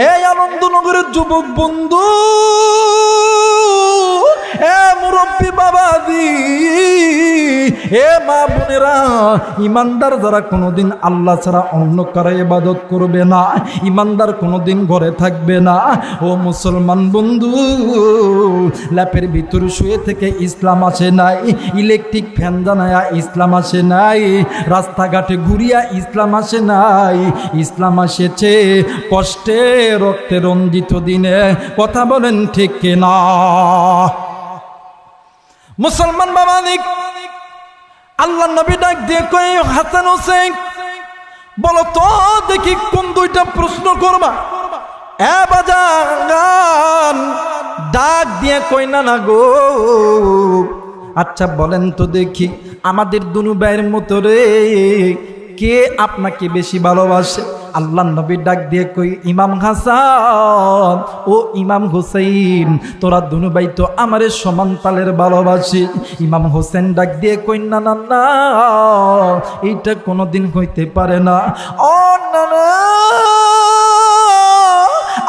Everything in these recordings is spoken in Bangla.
এই আনন্দনগরের যুবক বন্ধু, এ মুরব্বী বাবাজি, এ মা বোনেরা, ইমানদার যারা কোনোদিন আল্লাহ ছাড়া অন্য কারো ইবাদত করবে না, ইমানদার কোনোদিন ঘরে থাকবে না। ও মুসলমান বন্ধু, ল্যাপের ভিতর শুয়ে থেকে ইসলাম আসে নাই, ইলেকট্রিক ফ্যান জানায়া ইসলাম আসে নাই, রাস্তাঘাটে ঘুরিয়া ইসলাম আসে নাই। ইসলাম আসেছে কষ্টে রক্তে রঞ্জিত দিনে। কথা বলেন ঠিক কিনা? মুসলমান বাবাদিক, আল্লাহ নবী ডাক দিয়ে কই, হাসান হোসেন বলো তো দেখি কোন দুইটা প্রশ্ন করবা? এ বাজান ডাক দিয়ে কই, না না গো, আচ্ছা বলেন তো দেখি, আমাদের দুনু ভাইয়ের মতো রে কে আপনাকে বেশি ভালোবাসে? আল্লাহ নবী ডাক দিয়ে কই, ইমাম হাসান ও ইমাম হুসাইন, তোরা দুনু ভাই তো আমারে সমান তালের ভালোবাসি। ইমাম হোসেন ডাক দিয়ে কই, না না না, এইটা কোনোদিন হইতে পারে না। ও না না,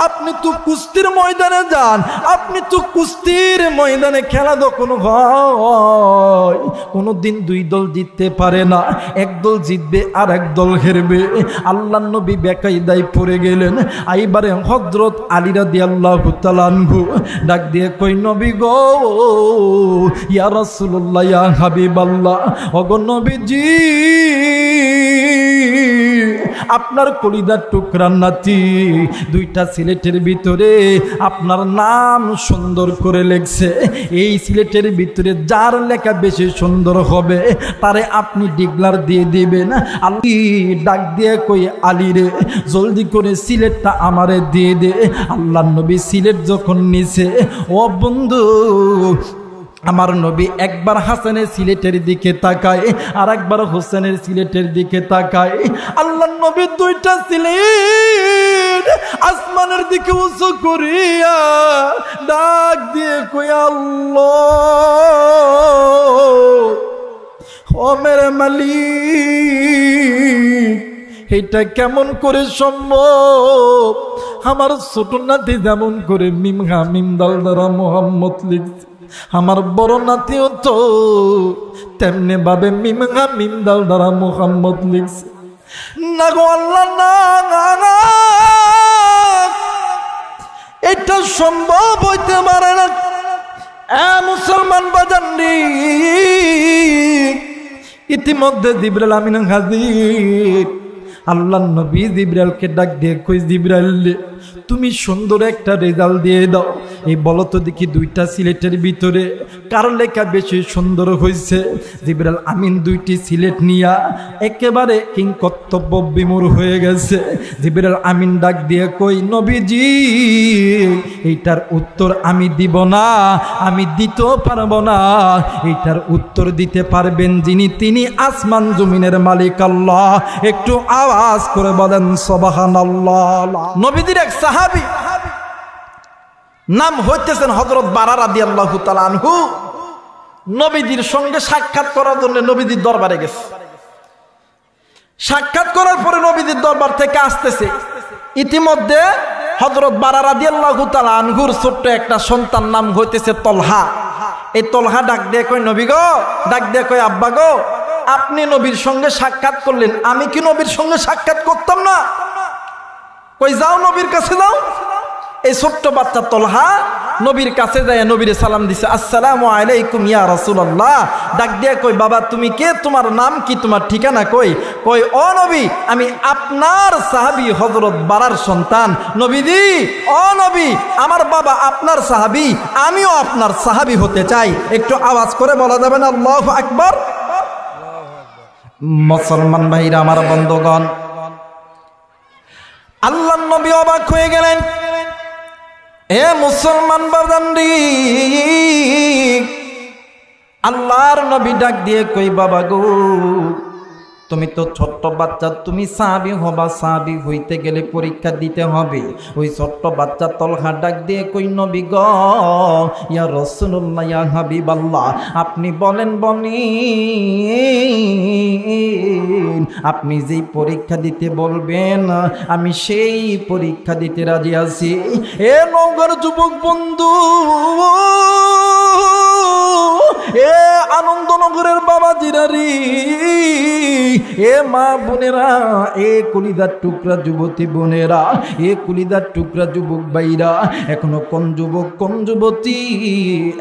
আপনি তো কুস্তির ময়দানে যান, আপনি তো কুস্তির ময়দানে খেলা যখন হয় কোনোদিন দুই দল জিততে পারে না, এক দল জিতবে আর এক দল হেরবে। আল্লাহ নবী বেকায়দায় পড়ে গেলেন। এইবারে হযরত আলী রাদিয়াল্লাহু তাআলা আনহু ডাক দিয়ে কই, নবী গো, ইয়া রাসূলুল্লাহ, ইয়া হাবিবাল্লাহ, ওগো নবীজি, আপনার কলিজার টুকরার নাতি দুইটা সিলেটের ভিতরে আপনার নাম সুন্দর করে লেখছে। এই সিলেটের ভিতরে যার লেখা বেশি সুন্দর হবে তারে আপনি ডিগলার দিয়ে দিবেন। আলী ডাক দিয়ে কই, আলী রে, জলদি করে সিলেটটা আমারে দিয়ে দে। আল্লাহ নবী সিলেট যখন নিছে, ও বন্ধু, আমার নবী একবার হাসানের সিলেটের দিকে তাকায় আর একবার হোসেনের সিলেটের দিকে তাকায়। আল্লাহ নবী দুইটা সিলেট আসমানের দিকে উঁচু করিয়া ডাক দিয়ে কই, আল্লাহ, ও মেরে মালিক, এটা কেমন করে সম্ভব? আমার ছোট নাতি যেমন করে মিমহা মিমদাল দ্বারা মোহাম্মদ লিখছে, আমার বড় নাতিও তো তেমনি ভাবে মিমহা মিমদাল দ্বারা মোহাম্মদ লিখছে। না গো আল্লাহ, না, এটা সম্ভব হইতে পারে না। মুসলমান বাজান রে, ইতিমধ্যে জিবরাইল আমিন হাজির। আল্লাহ নবী জিবরাইলকে ডাক দিয়ে কই, জিবরাইল, তুমি সুন্দর একটা রেজাল্ট দিয়ে দাও। এই বলো তো দেখি, দুইটা সিলেটের ভিতরে কার লেখা বেশি সুন্দর হয়েছে? জিবরাইল আমিন দুইটি সিলেট নিয়া একেবারে কিংকর্তব্য বিমূঢ় হয়ে গেছে। জিবরাইল আমিন ডাক দিয়ে কই, নবীজি, এইটার উত্তর আমি দিব না, আমি দিতেও পারবো না। এইটার উত্তর দিতে পারবেন যিনি, তিনি আসমান জমিনের মালিক আল্লাহ। একটু আওয়াজ করে বলেন সুবহানাল্লাহ। নবীজির এক সাহাবী, নাম হইতেছেন হযরত বারা রাদিয়াল্লাহু তাআলা আনহু, নবীজির সঙ্গে সাক্ষাৎ করার জন্য নবীজির দরবারে গেছে। সাক্ষাৎ করার পরে নবীজির দরবার থেকে আসতেছে। ইতিমধ্যে হযরত বারা রাদিয়াল্লাহু তাআলা আনহুর ছোট্ট একটা সন্তান, নাম হইতেছে তলহা। এই তলহা ডাক দিয়ে কই, নবী গো, ডাক দিয়ে কই, আব্বা গো, আপনি নবীর সঙ্গে সাক্ষাৎ করলেন, আমি কি নবীর সঙ্গে সাক্ষাৎ করতাম না? কই, যাও নবীর কাছে যাও। এই ছোট্ট বাচ্চা তলহা নবীর কাছে যায়, নবীরে সালাম দিছে, আসসালামু আলাইকুম ইয়া রাসূলুল্লাহ। ডাক দিয়া কই, বাবা তুমি কে, তোমার নাম কি, তোমার ঠিকানা কই? কই, ও নবী, আমি আপনার সাহাবী হযরত বারার সন্তান। নবীজি, ও নবী, আমার বাবা আপনার সাহাবী, আমিও আপনার সাহাবী হতে চাই। একটু আওয়াজ করে বলা যাবে না আল্লাহু আকবার? মুসলমান ভাইরা আমার বন্ধুগণ, আল্লাহর নবী অবাক হয়ে গেলেন। এ মুসলমান বাজানরি, আল্লাহর নবী ডাক দিয়ে কই, বাবা গো, তুমি তো ছোট্ট বাচ্চা, তুমি সাহাবী হবা, সাহাবী হইতে গেলে পরীক্ষা দিতে হবে। ওই ছোট্ট বাচ্চা তলহা ডাক দিয়ে কই নবী গো, ইয়া রাসূলুল্লাহ, ইয়া হাবিবাল্লাহ, আপনি বলেন আপনি যেই পরীক্ষা দিতে বলবেন আমি সেই পরীক্ষা দিতে রাজি আছি। এ নওগাঁর যুবক বন্ধু, এ আনন্দনগরের বাবাজিরা রে, এ মা বোনেরা, এ কলিদার টুকরা যুবতী বোনেরা, এ কলিদার টুকরা যুবক ভাইরা, এখনো কোন যুবক কোন যুবতী,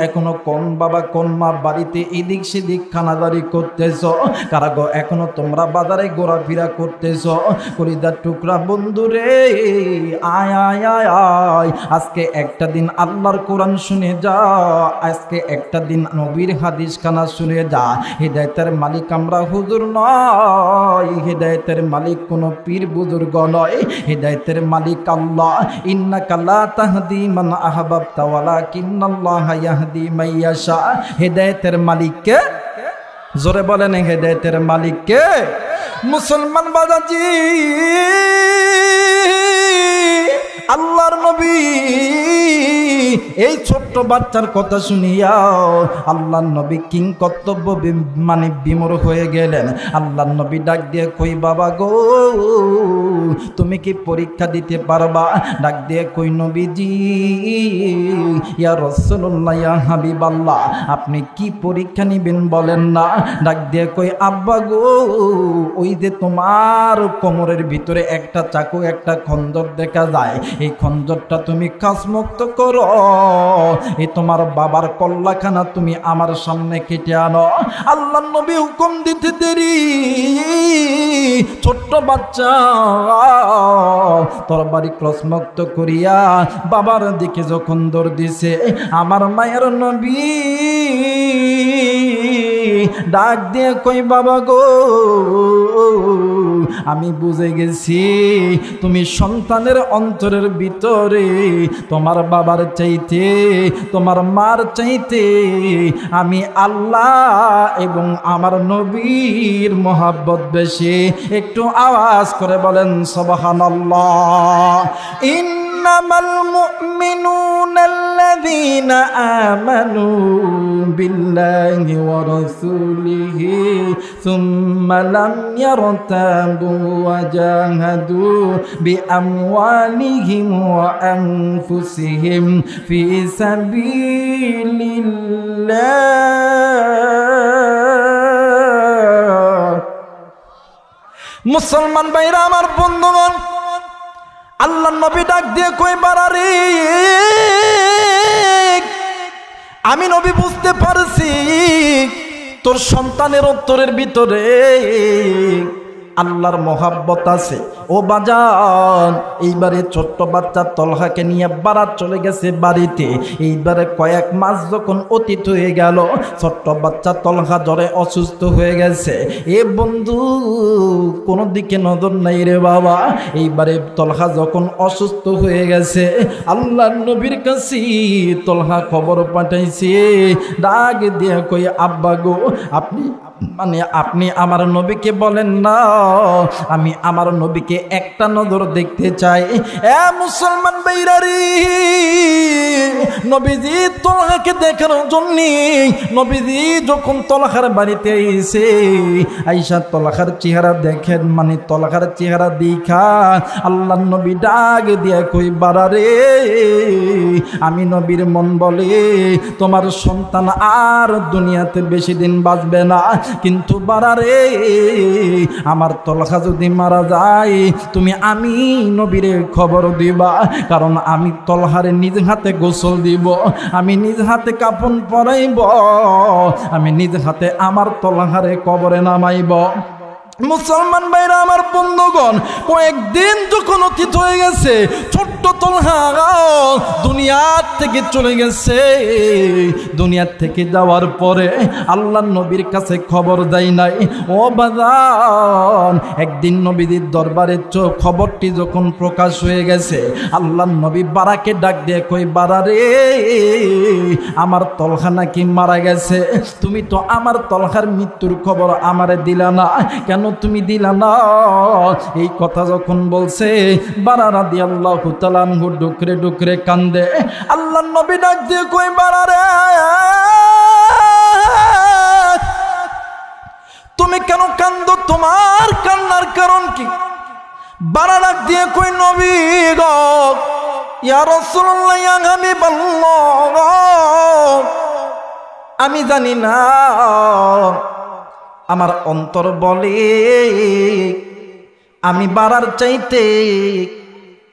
এখনো কোন বাবা কোন মা বাড়িতে এদিক সেদিক খানাদারি করতেছ, কারা গো এখনো তোমরা বাজারে ঘোরাফেরা করতেছ? কলিদার টুকরা বন্ধুরে, আয় আয় আয় আয়, আজকে একটা দিন আল্লাহর কোরআন শুনে যা, আজকে একটা দিন নবীর হাদিস খানা শুনে যা। হিদায়াতের মালিক আমরা হুজুর নয়, হিদায়াতের মালিক কোন পীর বুজুর্গ নয়, হিদায়াতের মালিক আল্লাহ। ইন্নাকা লা তাহদি মান আহবাবতা ওয়ালাকিন্নাল্লাহা ইয়াহদি মান ইয়াশা। হিদায়াতের মালিককে জোরে বলেন, হিদায়াতের মালিককে। মুসলমান বাজাজি, আল্লাহর নবী এই ছোট্ট বাচ্চার কথা শুনিয়া আল্লাহর নবী কিং কর্তব্য মানে বিমর হয়ে গেলেন। আল্লাহর নবী ডাক দিয়ে কই বাবা গো, তুমি কি পরীক্ষা দিতে পারবা? ডাক দিয়ে কই নবীজি, ইয়া রাসূলুল্লাহ, ইয়া হাবিবাল্লাহ, আপনি কি পরীক্ষা নিবেন বলেন না? ডাক দিয়ে কই আব্বা গো, ওই যে তোমার কোমরের ভিতরে একটা চাকু একটা খঞ্জর দেখা যায়, এই খঞ্জরটা তুমি কাজমুক্ত করো, এই তোমার বাবার কল্লাখানা তুমি আমার সামনে কেটে আনো। আল্লাহর নবী হুকুম দিতে দেরি, ছোট্ট বাচ্চা তরবারি কাজমুক্ত করিয়া বাবার দিকে যখন দৌড় দিছে, আমার মায়ের নবী ডাক দিয়ে কই বাবা গো, আমি বুঝে গেছি তুমি সন্তানের অন্তরের ভিতরে তোমার বাবার চাইতে তোমার মার চাইতে আমি আল্লাহ এবং আমার নবীর মহব্বত বেশি। একটু আওয়াজ করে বলেন সুবহানাল্লাহ। ইন্নামাল মুমিনুনা আল্লাযীনা আমানু বিল্লাহি ওয়া রাসূলিহি সুম্মা লাম ইয়ারতাবু ওয়া জাহাদু বিআমওয়ালিহিম ওয়া আনফুসিহিম ফি সাবিলিল্লাহ। মুসলমান ভাইরা আমার বন্ধুগণ, আল্লাহর নবী ডাক দিয়ে কই বাড়ারে, আমি নবী বুঝতে পারছি তোর সন্তানের অন্তরের ভিতরে আল্লাহর মহাব্বত আছে। ও বাজান, এইবারে ছোট্ট বাচ্চা তলহাকে নিয়ে বারাত চলে গেছে বাড়িতে। এইবারে কয়েক মাস যখন অতীত হয়ে গেল, ছোট্ট বাচ্চা তলহা জ্বরে অসুস্থ হয়ে গেছে। এ বন্ধু, কোনো দিকে নজর নাই রে বাবা। এইবারে তলহা যখন অসুস্থ হয়ে গেছে, আল্লাহর নবীর কাছে তলহা খবর পাঠাইছে, ডাক দিয়ে কই আব্বা গো, আপনি আমার নবীকে বলেন না আমি আমার নবীকে একটা নজর দেখতে চাই। এ মুসলমান ভাইরা রে, নবীজি তলহাকে দেখানোর জন্য নবীজি যখন তলহার বাড়িতে এসে আইসা তলহার চেহারা দেখেন, মানে তলহার চেহারা দেখা আল্লাহর নবী ডাক দিয়ে কই বাড়া রে, আমি নবীর মন বলে তোমার সন্তান আর দুনিয়াতে বেশি দিন বাঁচবে না, কিন্তু বাড়া রে আমার তলহা যদি মারা যায় তুমি আমি নবীরে খবর দিবা, কারণ আমি তলহারে নিজ হাতে গোসল দিব, আমি নিজ হাতে কাফন পরাইব, আমি নিজ হাতে আমার তলহারে কবরে নামাইব। মুসলমান ভাইরা আমার বন্ধুগণ, কয়েকদিন যখন অতীত হয়ে গেছে, ছোট্ট তলহা দুনিয়ার থেকে চলে গেছে। দুনিয়ার থেকে যাওয়ার পরে আল্লাহর নবীর কাছে খবর দেয় নাই। ও বাজান, একদিন নবীদের দরবারে খবরটি যখন প্রকাশ হয়ে গেছে, আল্লাহর নবী বারাকে ডাক দিয়ে কই বারা রে, আমার তলহা নাকি মারা গেছে, তুমি তো আমার তলহার মৃত্যুর খবর আমারে দিলা না কেন তুমি দিলা না? এই কথা যখন বলছে বারা রাদিয়াল্লাহু তাআলা আনহু ডুকরে ডুকরে কান্দে। আল্লাহর নবী ডাক দিয়ে কই, বারা রে তুমি কেন কান্দো? তোমার কান্নার কারণ কি? বারা ডাক দিয়ে কই, নবী গো, ইয়া রাসূলুল্লাহ, ইয়া হাবিবাল্লাহ, আমি জানি না, আমার অন্তর বলে আমি বারার চাইতে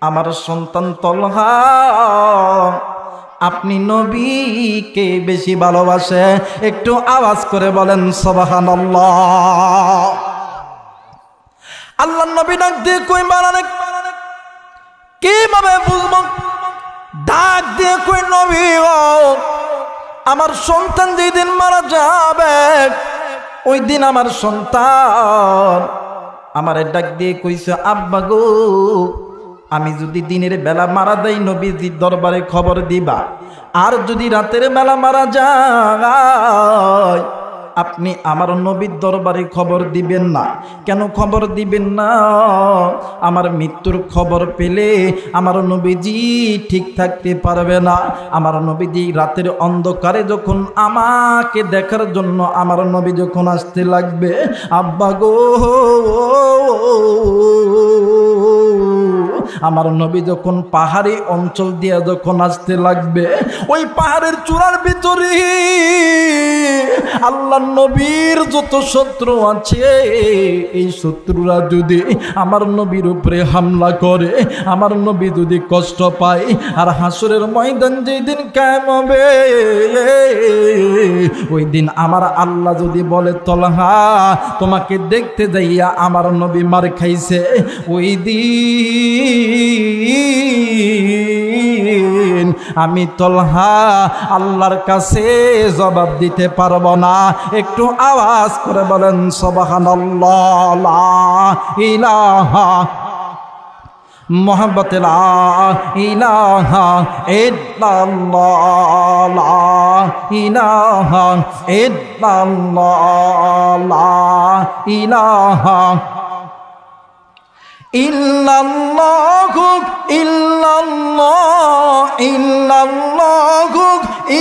আমার সন্তান তলহা আপনি নবীকে বেশি ভালোবাসে। একটু আওয়াজ করে বলেন সুবহানাল্লাহ। আল্লাহর নবী ডাক দিয়ে কই, বারারে কিভাবে বুঝবো? ডাক দিয়ে কই, নবী গো, আমার সন্তান যেদিন মারা যাবে ওই দিন আমার সন্তান আমারে ডাক দিয়ে কইছে, আব্বা গো, আমি যদি দিনের বেলা মারা যাই নবীজির দরবারে খবর দিবা, আর যদি রাতের বেলা মারা যায় আপনি আমার নবীর দরবারে খবর দিবেন না। কেন খবর দিবেন না? আমার মৃত্যুর খবর পেলে আমার নবীজি ঠিক থাকতে পারবে না। আমার নবীজি রাতের অন্ধকারে যখন আমাকে দেখার জন্য আমার নবী যখন আসতে লাগবে, আব্বা গো, আমার নবী যখন পাহাড়ি অঞ্চল দিয়ে যখন আসতে লাগবে, ওই পাহাড়ের চূড়ার ভিতরে আল্লাহ নবীর যত শত্রু আছে, এই শত্রুরা যদি আমার নবীর উপরে হামলা করে, আমার নবী যদি কষ্ট পায়, আর হাসরের ময়দান যেদিন কায়েম হবে ওই দিন আমার আল্লাহ যদি বলে, তলহা তোমাকে দেখতে যাইয়া আমার নবী মার খাইছে, ওই দিন আমি তলহা আল্লাহর কাছে জবাব দিতে পারবো না। একটু আওয়াজ করে বলেন সুবহানাল্লাহ। লা ইলাহা মুহাম্মদ লা ইলাহা ইল্লাল্লাহ, লা ইলাহা ইল্লাল্লাহ, লা ইলাহা ইল্লাল্লাহু ইল্লাল্লাহ ইল্লাল্লাহু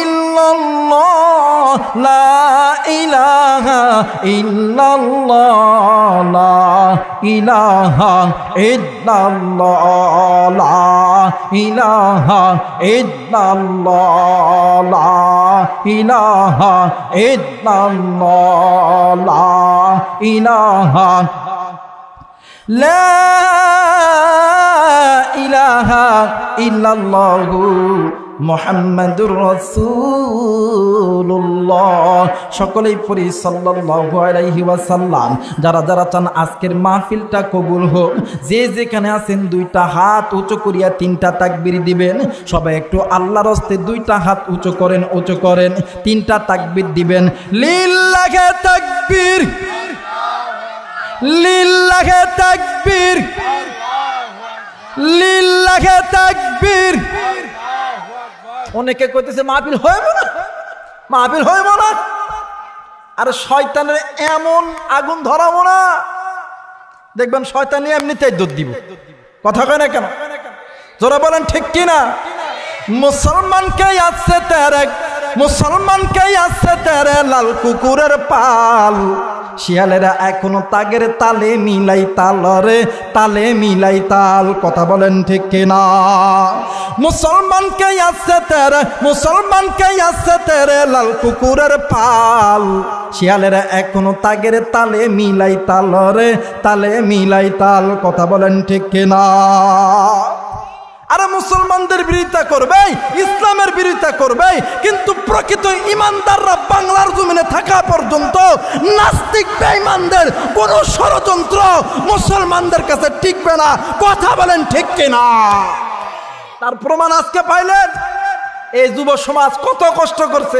ইল্লাল্লাহ, লা ইলাহা ইল্লাল্লাহ, লা ইলাহা ইল্লাল্লাহ, লা ইলাহা ইল্লাল্লাহ, লা ইলাহা ইল্লাল্লাহ, লা ইলাহা লা ইলাহা ইল্লাল্লাহু মুহাম্মাদুর রাসূলুল্লাহ। সকলেই পড়ি সাল্লাল্লাহু আলাইহি ওয়াসাল্লাম। যারা যারা চান আজকের মাহফিলটা কবুল হোক, যে যেখানে আছেন দুইটা হাত উঁচু করিয়া তিনটা তাকবীর দিবেন। সবাই একটু আল্লাহর হস্তে দুইটা হাত উঁচু করেন, উঁচু করেন, তিনটা তাকবীর দিবেন। লিল্লাহি তাকবীর, লিল্লাহি তাকবীর, লিল্লাহি তাকবীর। অনেকে কইতেছে মাহফিল হইব না, মাহফিল হইব না। আর শয়তানের এমন আগুন ধরাবো না, দেখবেন শয়তানি এমনিতেই দৌড় দিব। কথা কয় না কেন? জোরে বলেন ঠিক কিনা? মুসলমানকে আছে তেরে, মুসলমানকে আছে তেরে লাল কুকুরের পাল। শিয়ালেরা এখনো তাগের তালে মিলাই তাল রে, তালে মিলাই তাল। কথা বলেন ঠিক কিনা? মুসলমানকে আছে তেরে, মুসলমানকে আছে তেরে লাল কুকুরের পাল। শিয়ালেরা এখনো তাগের তালে মিলাই তাল রে, তালে মিলাই তাল। কথা বলেন ঠিক কিনা? আরে মুসলমানদের বিরোধিতা করবে, ইসলামের বিরোধিতা করবে, কিন্তু প্রকৃত ইমানদাররা বাংলার জমিনে থাকা পর্যন্ত নাস্তিক বেঈমানদের কোন ষড়যন্ত্র মুসলমানদের কাছে টিকবে না। কথা বলেন ঠিক কিনা? তার প্রমাণ আজকে পাইলেন। এই যুব সমাজ কত কষ্ট করছে,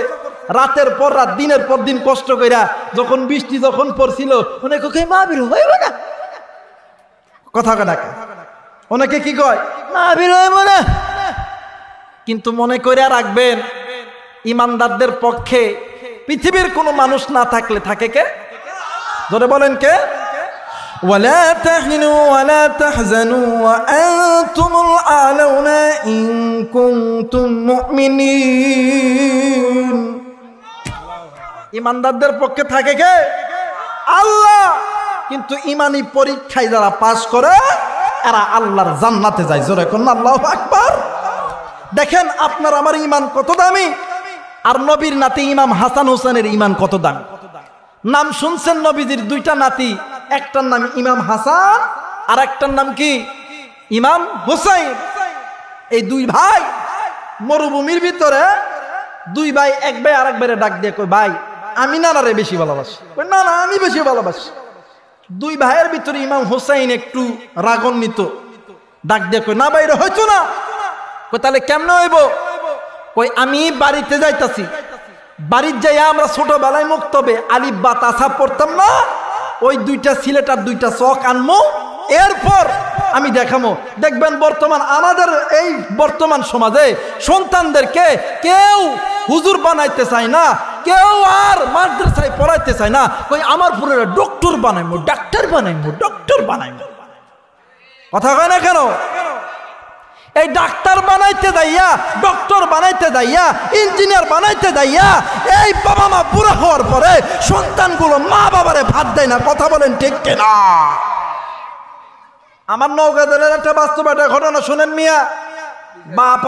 রাতের পর রাত, দিনের পর দিন কষ্ট কইরা, যখন বৃষ্টি যখন পড়ছিল অনেকে কই মাহফিল হইব না। কথা কয়, অনেকে কি কয় মাহফিল হইব না। কিন্তু মনে কইরা রাখবেন, ইমানদারদের পক্ষে পৃথিবীর কোনো মানুষ না থাকলে থাকে কে? জোরে বলেন কে? ولا تهنوا ولا تحزنوا وأنتم الأعلون إن كنتم مؤمنين ইমানদারদের পক্ষে থাকে কে? আল্লাহ। কিন্তু ইমানি পরীক্ষায় যারা পাস করে এরা আল্লাহর জান্নাতে যায়। জোরে কোন আল্লাহু আকবার। দেখেন আপনার আমার ইমান কত দামি, আর নবীর নাতি ইমাম হাসান হোসেনের ইমান কত দামি। নাম শুনছেন নবীজির দুইটা নাতি, একটার নাম ইমাম হাসান আর একটার নাম কি ইমাম হুসাইন। এই দুই ভাই মরুভূমির ভিতরে, দুই ভাই এক ভাই আরেক ভাইরে ডাক দিয়ে কই, ভাই আমি নানারে বেশি ভালোবাসি। না না আমি বেশি ভালোবাসি। দুই ভাইয়ের ভিতরে ইমাম হুসাইন একটু রাগান্বিত, ডাক দিয়ে কই, না ভাইরে হইতো না। কই তাহলে কেমনে হইব? কই আমি বাড়িতে যাইতাছি, বাড়ির যাইয়া আমরা ছোটবেলায় মুক্তবে আলিফ বা তাসা পড়তাম না, ওই দুইটা সিলেট আর দুইটা চক আনমো, এরপর আমি দেখামো। দেখবেন বর্তমান আমাদের এই বর্তমান সমাজে সন্তানদেরকে কেউ হুজুর বানাইতে চায় না, কেউ আর মাদ্রাসায় পড়াইতে চায় না। কই আমার পুরো ডক্টর বানাইমো, ডাক্তার বানাইমো, ডক্টর বানাইমো। কথা কয় না কেন? এই ডাক্তার বানাইতে যাইয়া, ডক্টর বানাইতে যাইয়া, ইঞ্জিনিয়ার বানাইতে যাইয়া এই বাবা মা বুড়া হওয়ার পরে সন্তানগুলো মা বাবারে ভাত দেয় না। কথা বলেন ঠিক কিনা? আমার নওগাঁ জেলার একটা বাস্তব একটা ঘটনা শুনেন মিয়া। বাপ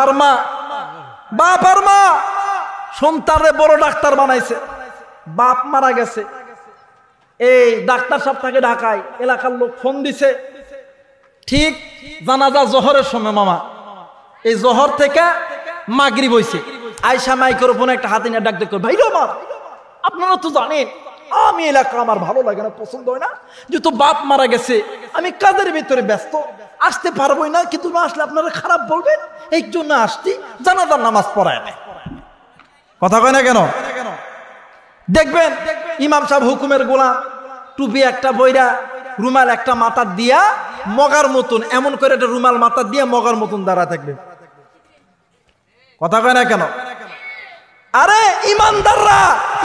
আর মা সন্তানরে বড় ডাক্তার বানাইছে, বাপ মারা গেছে। এই ডাক্তার সাহেব তাকে ঢাকায়, এলাকার লোক ফোন দিছে, ঠিক জানাজা জোহরের সময় মামা, এই জোহর থেকে মাগরিব হইছে। আয়সা মাইক্রোফোনে একটা হাতে নিয়ে ডাক দেখো, ভাই আমার আপনারা তো জানেন আমি এলাকা আমার ভালো লাগে না, পছন্দ হয় না, যেহেতু বাপ মারা গেছে আমি কাজের ভিতরে ব্যস্ত, আসতে পারবোই না, কিন্তু না আসলে আপনারা খারাপ বলবেন, এই জন্য আসছি, জানাজার নামাজ পড়ায় না। কথা কয় না কেন? দেখবেন ইমাম সাহেব হুকুমের গোলাম, টুপি একটা বইরা, রুমাল একটা মাথার দিয়া মগার মতন, এমন করে একটা রুমাল মাথার দিয়া মগার মতন দাঁড়া থাকবে। কথা কয় না কেন? আরে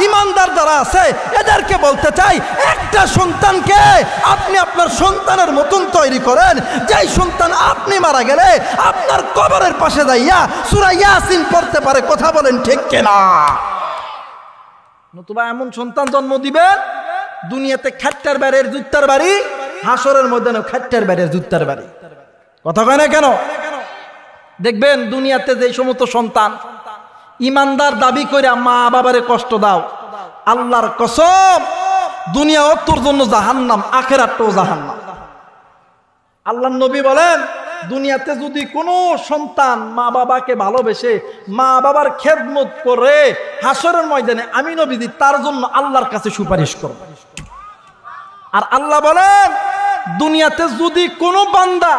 ইমানদার যারা আছে এদেরকে বলতে চাই, একটা সন্তানকে আপনি আপনার সন্তানের মতন তৈরি করেন, যেই সন্তান আপনি মারা গেলে আপনার কবরের পাশে যাইয়া সূরা ইয়াসিন পড়তে পারে। কথা বলেন ঠিক কিনা? নতুবা এমন সন্তান জন্ম দিবেন দুনিয়াতে খাট্টার বাড়ির জুত্তার বাড়ি, হাসরের ময়দানে খাট্টার বাড়ির জুত্তার বাড়ি। কথা কয় না কেন? দেখবেন দুনিয়াতে যে সমস্ত সন্তান ইমানদার দাবি করে মা বাবারে কষ্ট দাও, আল্লাহর কসম দুনিয়াও তোর জন্য জাহান্নাম, আখিরাতও জাহান্নাম। আল্লাহর নবী বলেন, দুনিয়াতে যদি কোনো সন্তান মা বাবাকে ভালোবেসে মা বাবার খেদমত করে হাসরের ময়দানে আমি নবীজি তার জন্য আল্লাহর কাছে সুপারিশ করব। আর আল্লাহ বলেন, দুনিয়াতে যদি কোনো বান্দা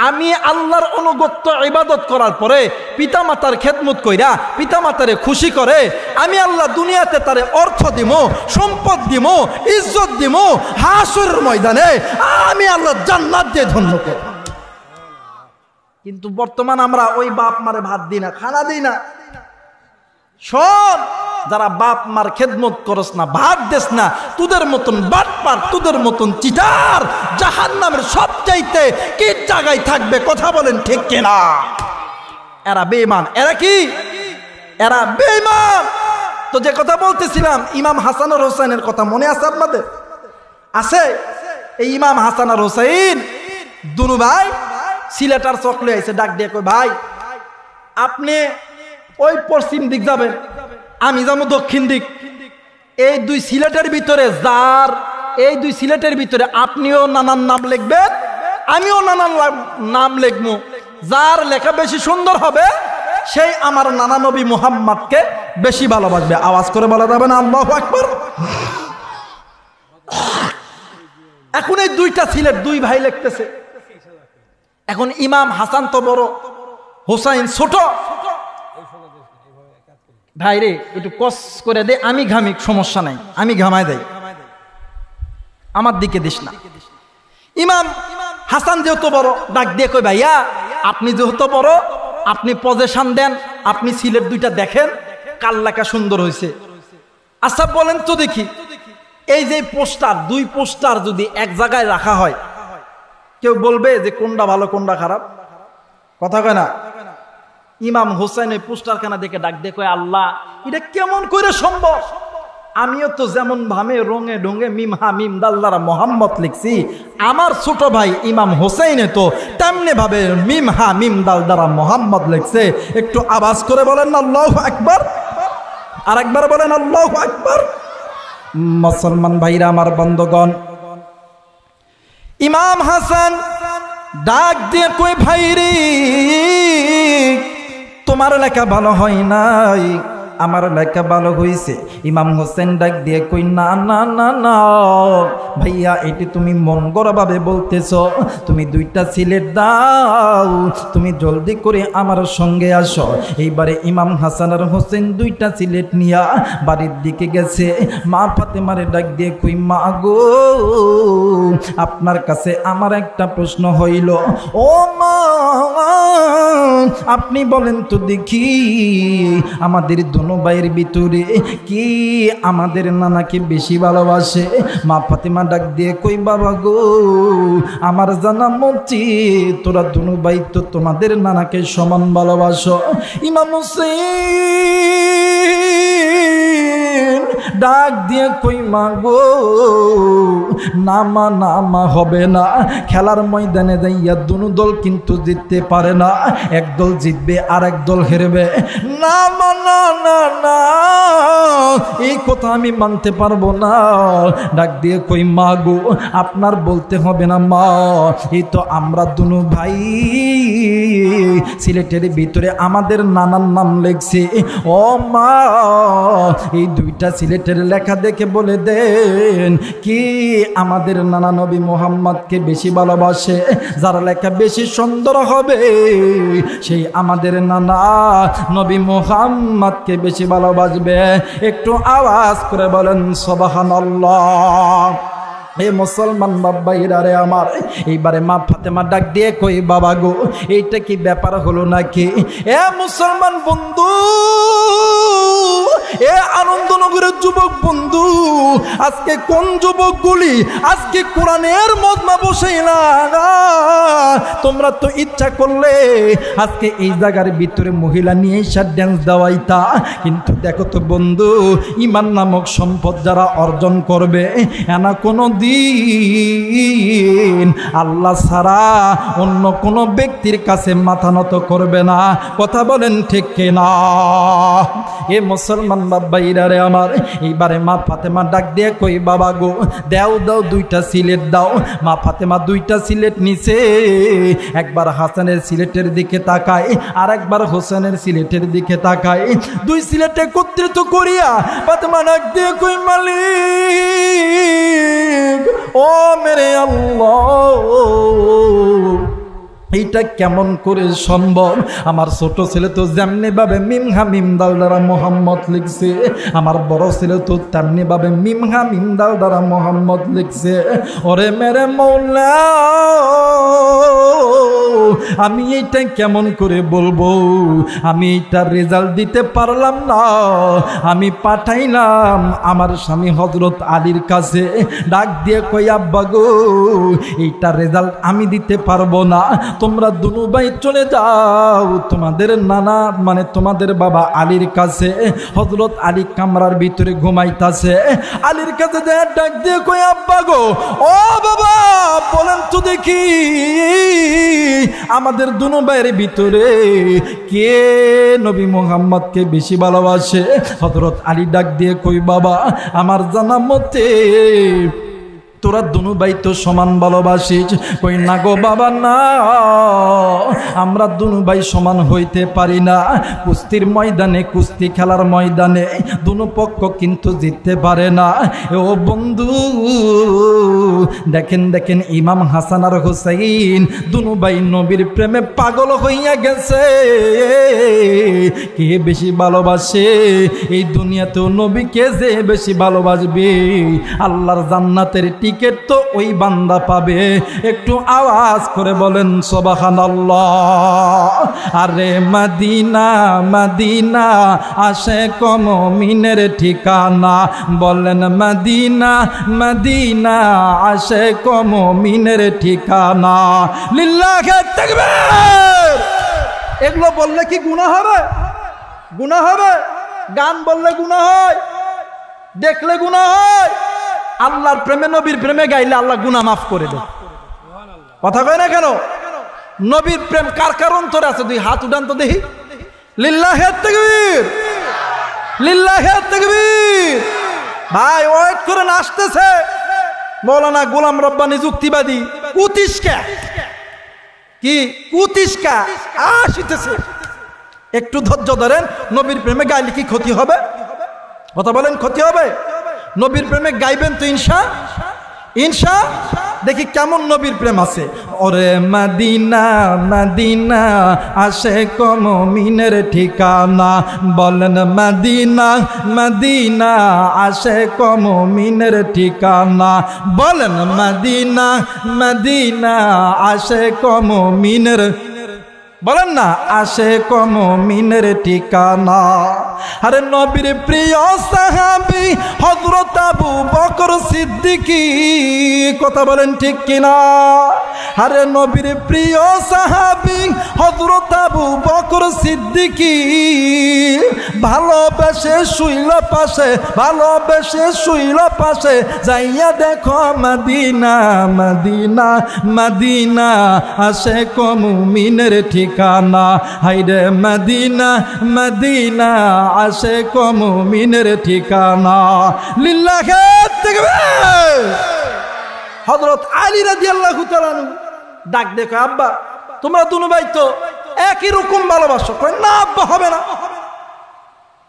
আমি আল্লাহর অনুগত্য ইবাদত করার পরে পিতামাতার খেদমত কইরা পিতামাতারে খুশি করে, আমি আল্লাহ দুনিয়াতে তারে অর্থ দিমো, সম্পদ দিমো, ইজ্জত দিমো, হাসরের ময়দানে আমি আল্লাহ জান্নাত দিয়ে ধন্য করব। কিন্তু বর্তমান আমরা ওই বাপ মারে ভাত দিই না, খানা দিই না। শোন, যারা বাপ মার খেদমত করস না, ভাত দেস না, তোদের মতন বাটপার, তোদের মতন চিটার জাহান্নামের সবচাইতে কি জায়গায় থাকবে? কথা বলেন ঠিক কিনা? এরা বেঈমান। এরা কি? এরা বেঈমান। তো যে কথা বলতেছিলাম ইমাম হাসান আর হোসেনের কথা মনে আছে আপনাদের? আছে? এই ইমাম হাসান আর হোসেন দুনু ভাই সিলেটার চকলে আইছে, ডাক দিয়ে কই, ভাই আপনি ওই পশ্চিম দিক যাবেন, আমি যাবো দক্ষিণ দিক। এই দুই সিলেটের ভিতরে এই দুই সিলেটের ভিতরে আপনিও নানান নাম লিখবেন, আমিও নানান নাম লিখবো। যার লেখা বেশি সুন্দর হবে সেই আমার নানা নবী মুহাম্মদকে বেশি ভালোবাসবে। আওয়াজ করে বলা যাবে না আল্লাহু আকবার? এখন এই দুইটা সিলেট দুই ভাই লিখতেছে। এখন ইমাম হাসান তো বড়, হোসাইন ছোট। ভাই রে একটু কস করে দে, আমি ঘামি, সমস্যা নাই, আমি ঘামাই দেই, আমার দিকে দিস না। ইমাম হাসান যেহেতু বড়, ডাক দিয়ে কই, ভাইয়া আপনি যেহেতু বড়, আপনি পজেশন দেন, আপনি সিলেট দুইটা দেখেন কার লেখা সুন্দর হয়েছে। আচ্ছা বলেন তো দেখি, এই যে পোস্টার, দুই পোস্টার যদি এক জায়গায় রাখা হয়, কেউ বলবে যে কোনটা ভালো কোনটা খারাপ? কথা কয় না? ইমাম হোসেন ওই পোস্টার খানা দেখে ডাক দিয়ে কয়, আল্লাহ এটা কেমন করে সম্ভব? আমিও তো যেমন ভাবে রঙে ঢঙে মিম হা মিম দাল দ্বারা মোহাম্মদ লিখছি, আমার ছোট ভাই ইমাম হোসেনে তো তেমনি ভাবে মিম হা মিম দাল দ্বারা মোহাম্মদ লিখছে। একটু আওয়াজ করে বলেন না আল্লাহু আকবার, আর একবার বলেন আল্লাহু আকবার। মুসলমান ভাইরা আমার বন্ধুগণ, ইমাম হাসান ডাক দিয়ে কই, ভাই রে তোমার লেখা ভালো হয় নাই, আমার লেখা ভালো হয়েছে। ইমাম হোসেন ডাক দিয়ে কই, না না না না ভাইয়া, এটি তুমি মন গড়া ভাবে বলতেছ, তুমি দুইটা সিলেট দাও, তুমি জলদি করে আমার সঙ্গে আসো। এইবারে ইমাম হাসান আর হোসেন দুইটা সিলেট নিয়া বাড়ির দিকে গেছে। মা ফাতেমারে ডাক দিয়ে কই, মা গো আপনার কাছে আমার একটা প্রশ্ন হইল। ও মা আপনি বলেন তো দেখি, আমাদের দুনো ভাইয়ের ভিতরে কি আমাদের নানাকে বেশি ভালোবাসে? মা ফাতেমা ডাক দিয়ে কই, বাবা গো আমার জানা মতে তোরা দুনো ভাই তো তোমাদের নানাকে সমান ভালোবাসো। ইমাম হোসেন ডাক দিয়ে কই, মা গো নামা নামা হবে না, খেলার ময়দানে যাইয়া দুনো দল কিন্তু জিততে পারে না, এক দল জিতবে আর এক দল হেরবে। না না না না, এই কথা আমি মানতে পারবো না। ডাক দিয়ে কই, মা গো আপনার বলতে হবে না মা, এই তো আমরা দুনো ভাই সিলেটের ভিতরে আমাদের নানার নাম লেখছে। ও মা এই দুইটা সিলেটের লেখা দেখে বলে দেন কি আমাদের নানা নবী মোহাম্মদকে বেশি ভালোবাসে? যার লেখা বেশি সুন্দর হবে সেই আমাদের নানা নবী মোহাম্মদকে বেশি ভালোবাসবে। একটু আওয়াজ করে বলেন সুবহানাল্লাহ। এ মুসলমান বাবাইরা রে আমার, এইবারে মা ফাতেমা ডাক দিয়ে কই, বাবা গো এইটা কি ব্যাপার হলো নাকি? এ মুসলমান বন্ধু, এ আনন্দনগরের যুবক বন্ধু, আজকে কোন যুবকগুলি আজকে কোরআনের মজমা বসাইলা? তোমরা তো ইচ্ছা করলে আজকে এই জায়গার ভিতরে মহিলা নিয়ে ড্যান্স দেওয়াইতা, কিন্তু দেখো তো বন্ধু, ঈমান নামক সম্পদ যারা অর্জন করবে এনা কোনো দিন আল্লাহ ছাড়া অন্য কোনো ব্যক্তির কাছে মাথা নত করবে না। কথা বলেন ঠিক কিনা? এ মুসলমান বাবাইরা রে আমার, এইবারে মা ফাতেমা ডাক দিয়ে কই, বাবা গো দাও দাও দুইটা সিলেট দাও। মা ফাতেমা দুইটা সিলেট নিছে, একবার হাসানের সিলেটের দিকে তাকায় আর একবার হোসেনের সিলেটের দিকে তাকায়। দুই সিলেট একত্রিত করিয়া ফাতেমা ডাক দিয়ে কই, মালিক ও মেরে আল্লাহ, এইটা কেমন করে সম্ভব? আমার ছোট ছেলে তো যেমনি ভাবে মিমহা মিমদাল দ্বারা মোহাম্মদ লিখছে, আমার বড় ছেলে তো তেমনি ভাবে মিমহা মিমদাল দ্বারা মোহাম্মদ লিখছে। ওরে মেরে মৌলা, আমি এইটা কেমন করে বলবো? আমি এইটার রেজাল্ট দিতে পারলাম না। আমি পাঠাইলাম আমার স্বামী হযরত আলীর কাছে, ডাক দিয়ে কই, আব্বা গো এইটার রেজাল্ট আমি দিতে পারবো না, তোমরা দুনু ভাই চলে যাও তোমাদের নানা মানে তোমাদের বাবা আলীর কাছে। হযরত আলী কামরার ভিতরে ঘুমাইতাছে, আলীর কাছে ডাক দিয়ে কই, আব্বা গো ও বাবা বলেন তো দেখি আমাদের দুনু ভাইয়ের ভিতরে কে নবী মুহাম্মদকে বেশি ভালোবাসে? হযরত আলী ডাক দিয়ে কই, বাবা আমার জানা মতে তোরা দুনু ভাই তো সমান ভালোবাসিস। কই, না গো বাবা না, আমরা দুনু ভাই সমান হইতে পারি না। কুস্তির ময়দানে, কুস্তি খেলার ময়দানে দুনু পক্ষ কিন্তু জিততে পারে না। ও বন্ধু দেখেন দেখেন, ইমাম হাসান আর হুসাইন দুনু ভাই নবীর প্রেমে পাগল হইয়া গেছে। কে বেশি ভালোবাসে? এই দুনিয়াতেও নবীকে যে বেশি ভালোবাসবে আল্লাহর জান্নাতের টিকিট তো ওই বান্দা পাবে। একটু আওয়াজ করে বলেন সুবহানাল্লাহ। আরে মদিনা মদিনা আশিক মুমিনের ঠিকানা, বলেন মদিনা মদিনা আশিক মুমিনের ঠিকানা। লিল্লাহি তাকবীর। এগুলো বললে কি গুনাহ হবে? গুনাহ হবে? গান বললে গুনাহ হয়, দেখলে গুনাহ হয়। আল্লাহর প্রেমে নবীর প্রেমে গাইলে আল্লাহ গুনাহ মাফ করে দেয়। কথা কয় না কেন? নবীর প্রেম কার কার অন্তরে আছে? দুই হাত উঠান তো দেখি। লিল্লাহি তাকবীর, লিল্লাহি তাকবীর। ভাই ওয়েট করে আসতেছে মৌলানা গোলাম রব্বানী যুক্তিবাদী কুতিষ্কা, কি কুতিষ্কা আসিতেছে। একটু ধৈর্য ধরেন। নবীর প্রেমে গাইলে কি ক্ষতি হবে? কথা বলেন, ক্ষতি হবে? নবীর প্রেমে গাইবেন তো ইনশা। দেখি কেমন নবীর প্রেম আছে। ওরে মদিনা মদিনা আশিক মুমিনের ঠিকানা, বলেন মদিনা মদিনা আশিক মুমিনের ঠিকানা, বলেন মদিনা মদিনা আশিক মুমিনের, বলেন না আশিক মুমিনের ঠিকানা। আরে নবীর প্রিয় সাহাবী হযরত আবু বকর সিদ্দিকী, কথা বলেন ঠিক কিনা? আরে নবীর প্রিয় সাহাবী হযরত আবু বকর সিদ্দিকী ভালোবেসে শুইল পাশে, ভালোবেসে শুইল পাশে, যাইয়া দেখো মদিনা মদিনা মদিনা আশিক মুমিনের ঠিকানা। হাইরে মদিনা মদিনা আশিক মুমিনের ঠিকানা। লিল্লাহি তাকবীর। হযরত আলী রাদিয়াল্লাহু তাআলা ডাক দেখো, আব্বা তোমরা দুনো ভাই তো একই রকম ভালোবাসো। কই না আব্বা হবে না।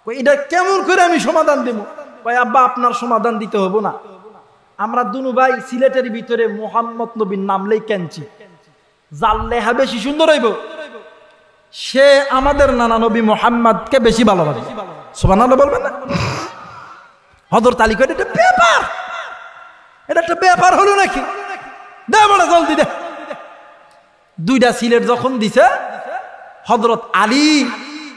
কই এটা কেমন করে আমি সমাধান দেব? কই আব্বা আপনার সমাধান দিতে হবে না, আমরা দুনো ভাই সিলেটের ভিতরে মুহাম্মদ নবীর নামলেই কেনছি, যার লেহা বেশি সুন্দর হইব সে আমাদের নানা নবী মুহাম্মদকে বেশি ভালোবাসে। সুবহানাল্লাহ বলবেন না? হযরত আলী কই এটা ব্যাপার, এটা একটা ব্যাপার হলো নাকি? দে বড় জলদি দে। দুইটা সিলেট যখন দিছে, হযরত আলী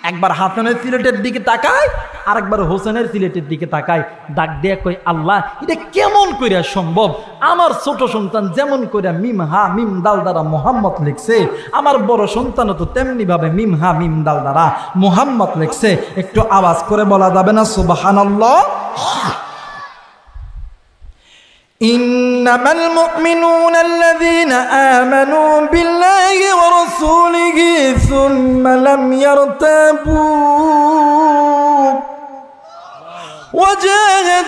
একবার হাসানের সিলেটের দিকে তাকায়, আরেকবার হোসেনের সিলেটের দিকে তাকায়, ডাক দিয়ে কই আল্লাহ এটা কেমন কইরা সম্ভব? আমার ছোট সন্তান যেমন কইরা মিম হা মিম দাল দ্বারা মুহাম্মদ লিখছে, আমার বড় সন্তানও তো তেমনি ভাবে মিম হা মিম দাল দ্বারা মুহাম্মদ লিখছে। একটু আওয়াজ করে বলা যাবে না সুবহানাল্লাহ? إنما المؤمنون الذين آمنوا بالله ورسوله ثم لم يرتابوا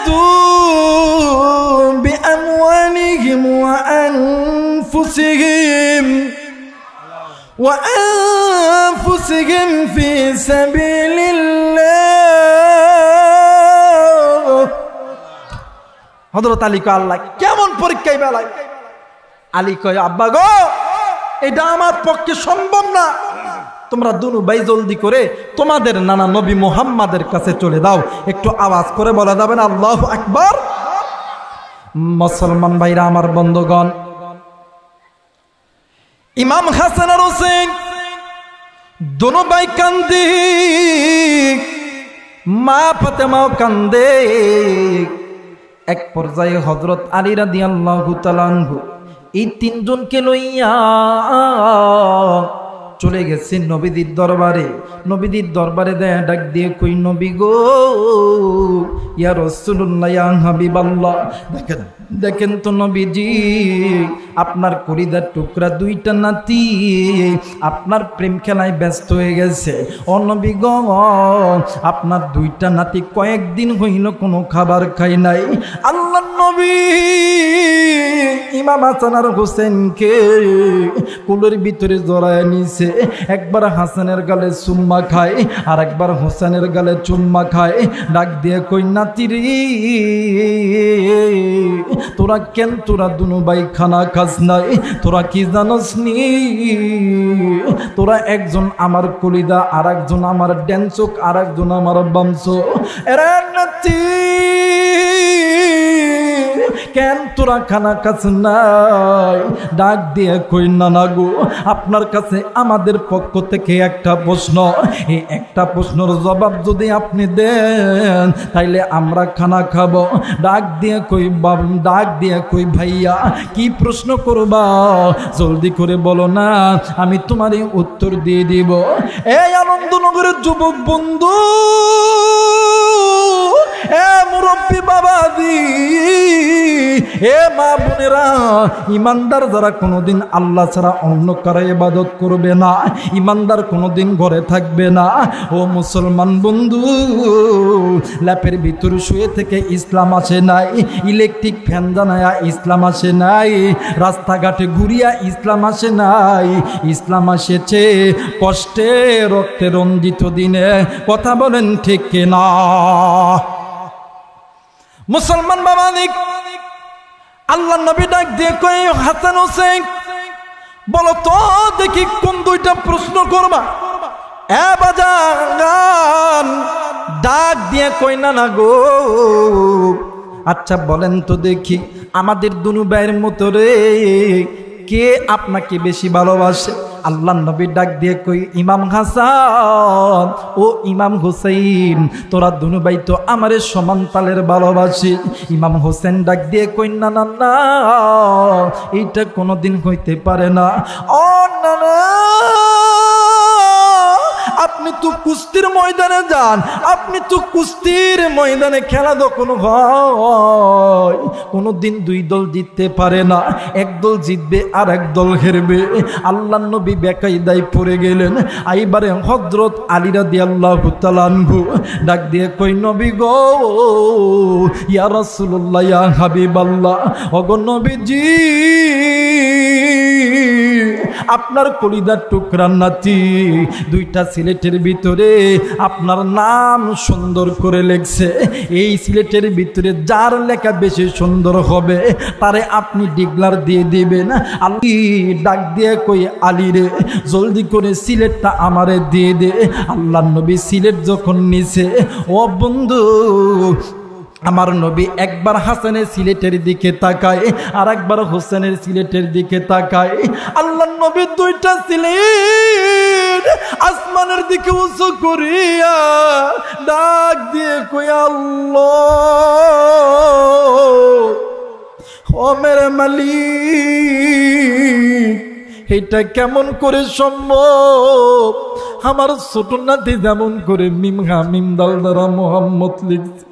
وجاهدوا بأموالهم وأنفسهم في سبيل الله। হযরত আলী কয় আল্লাহ কেমন পরীক্ষায় বেলায়? আলী কয় আব্বা গো এটা আমার পক্ষে সম্ভব না, তোমরা দুনু ভাই জলদি করে তোমাদের নানা নবী মুহাম্মাদের কাছে চলে দাও। একটু আওয়াজ করে বলা যাবে না আল্লাহু আকবার? মুসলমান ভাইরা আমার বন্ধুগণ, ইমাম হাসান আর হোসেন দুনু ভাই কান্দে, মা ফাতেমাও কান্দে। এক পর্যায়ে হযরত আলী রাদিয়াল্লাহু তাআলা আনহু এই তিনজনকে লইয়া চলে গেছেন নবীজির দরবারে। নবীজির দরবারে দেয়া ডাক দিয়ে কই নবী গো, ইয়া রাসূলুল্লাহ, ইয়া হাবিবাল্লাহ, দেখেন দেখেন তো নবীজি, আপনার কলিজার টুকরা দুইটা নাতি আপনার প্রেম খেলায় ব্যস্ত হয়ে গেছে। ও নবী গো, আপনার দুইটা নাতি কয়েকদিন হইল কোনো খাবার খাই নাই। আল্লাহর নবী ইমাম হাসান আর হোসেনকে কোলের ভিতরে জড়ায় নিছে। একবার হাসানের গালে চুম্মা খায়, আর একবার হোসেনের গালে চুম্মা খায়। ডাক দিয়ে কই নাতি রে, তোরা কেন তোরা দুনু ভাই খানা খাস নাই? তোরা কি জানস নি? তোরা একজন আমার কলিদা, আর একজন আমার ড্যান্সক, আর একজন আমার বামসো। এরা নাতি কেন তোরা খানা খাস নাই? ডাক দিয়ে কই নানা গো, আপনার কাছে আমাদের পক্ষ থেকে একটা প্রশ্ন, এই একটা প্রশ্নের জবাব যদি আপনি দেন তাইলে আমরা খানা খাবো। ডাক দিয়ে কই ভাইয়া কি প্রশ্ন করবা, জলদি করে বলো না, আমি তোমারই উত্তর দিয়ে দিব। এই আনন্দনগরের যুবক বন্ধু, এ মুরব্বী বাবাজি, এ মা বোনেরা, ইমানদার যারা কোনোদিন আল্লাহ ছাড়া অন্য কারো ইবাদত করবে না, ইমানদার কোনোদিন ঘরে থাকবে না। ও মুসলমান বন্ধু, ল্যাপের ভিতর শুয়ে থেকে ইসলাম আসে নাই, ইলেকট্রিক ফ্যান জানায়া ইসলাম আসে নাই, রাস্তাঘাটে ঘুরিয়া ইসলাম আসে নাই। ইসলাম আসেছে কষ্টে রক্তে রঞ্জিত দিনে। কথা বলেন ঠিক কিনা? মুসলমান বাবাদিক, আল্লাহ নবী ডাক দিয়ে কই হাসান হোসেন, বলো তো দেখি কোন দুইটা প্রশ্ন করবা? এ বাজান, ডাক দিয়ে কই না গো, আচ্ছা বলেন তো দেখি, আমাদের দুনু ভাইয়ের মতো রে কে আপনাকে বেশি ভালোবাসে? আল্লাহ নবী ডাক দিয়ে কই, ইমাম হাসান ও ইমাম হুসাইন, তোরা দুনু ভাই তো আমারে সমান তালের ভালোবাসি। ইমাম হোসেন ডাক দিয়ে কই, না না না, এইটা কোনোদিন হইতে পারে না। ও না না, আপনি তো কুস্তির ময়দানে যান, আপনি তো কুস্তির ময়দানে খেলা যখন হয় কোনোদিন দুই দল জিততে পারে না, এক দল জিতবে আর এক দল হেরবে। আল্লাহ নবী বেকায়দায় পড়ে গেলেন। এইবারে হযরত আলী রাদিয়াল্লাহু তাআলা আনহু ডাক দিয়ে কই, নবী গো, ইয়া রাসূলুল্লাহ, ইয়া হাবিবাল্লাহ, ওগো নবীজি, আপনার কলিজার টুকরার নাতি দুইটা সিলেটের ভিতরে আপনার নাম সুন্দর করে লেখছে। এই সিলেটের ভিতরে যার লেখা বেশি সুন্দর হবে তারে আপনি ডিগলার দিয়ে দিবেন। আলী ডাক দিয়ে কই, আলী রে, জলদি করে সিলেটটা আমারে দিয়ে দে। আল্লাহ নবী সিলেট যখন নিছে, ও বন্ধু, আমার নবী একবার হাসানের সিলেটের দিকে তাকায় আর একবার হোসেনের সিলেটের দিকে তাকায়। আল্লাহ নবী দুইটা সিলেট আসমানের দিকে উঁচু করিয়া ডাক দিয়ে কই, আল্লাহ, ও মেরে মালিক, এটা কেমন করে সম্ভব? আমার ছোট নাতি যেমন করে মিম হা মিম দাল দ্বারা মোহাম্মদ লিখছে,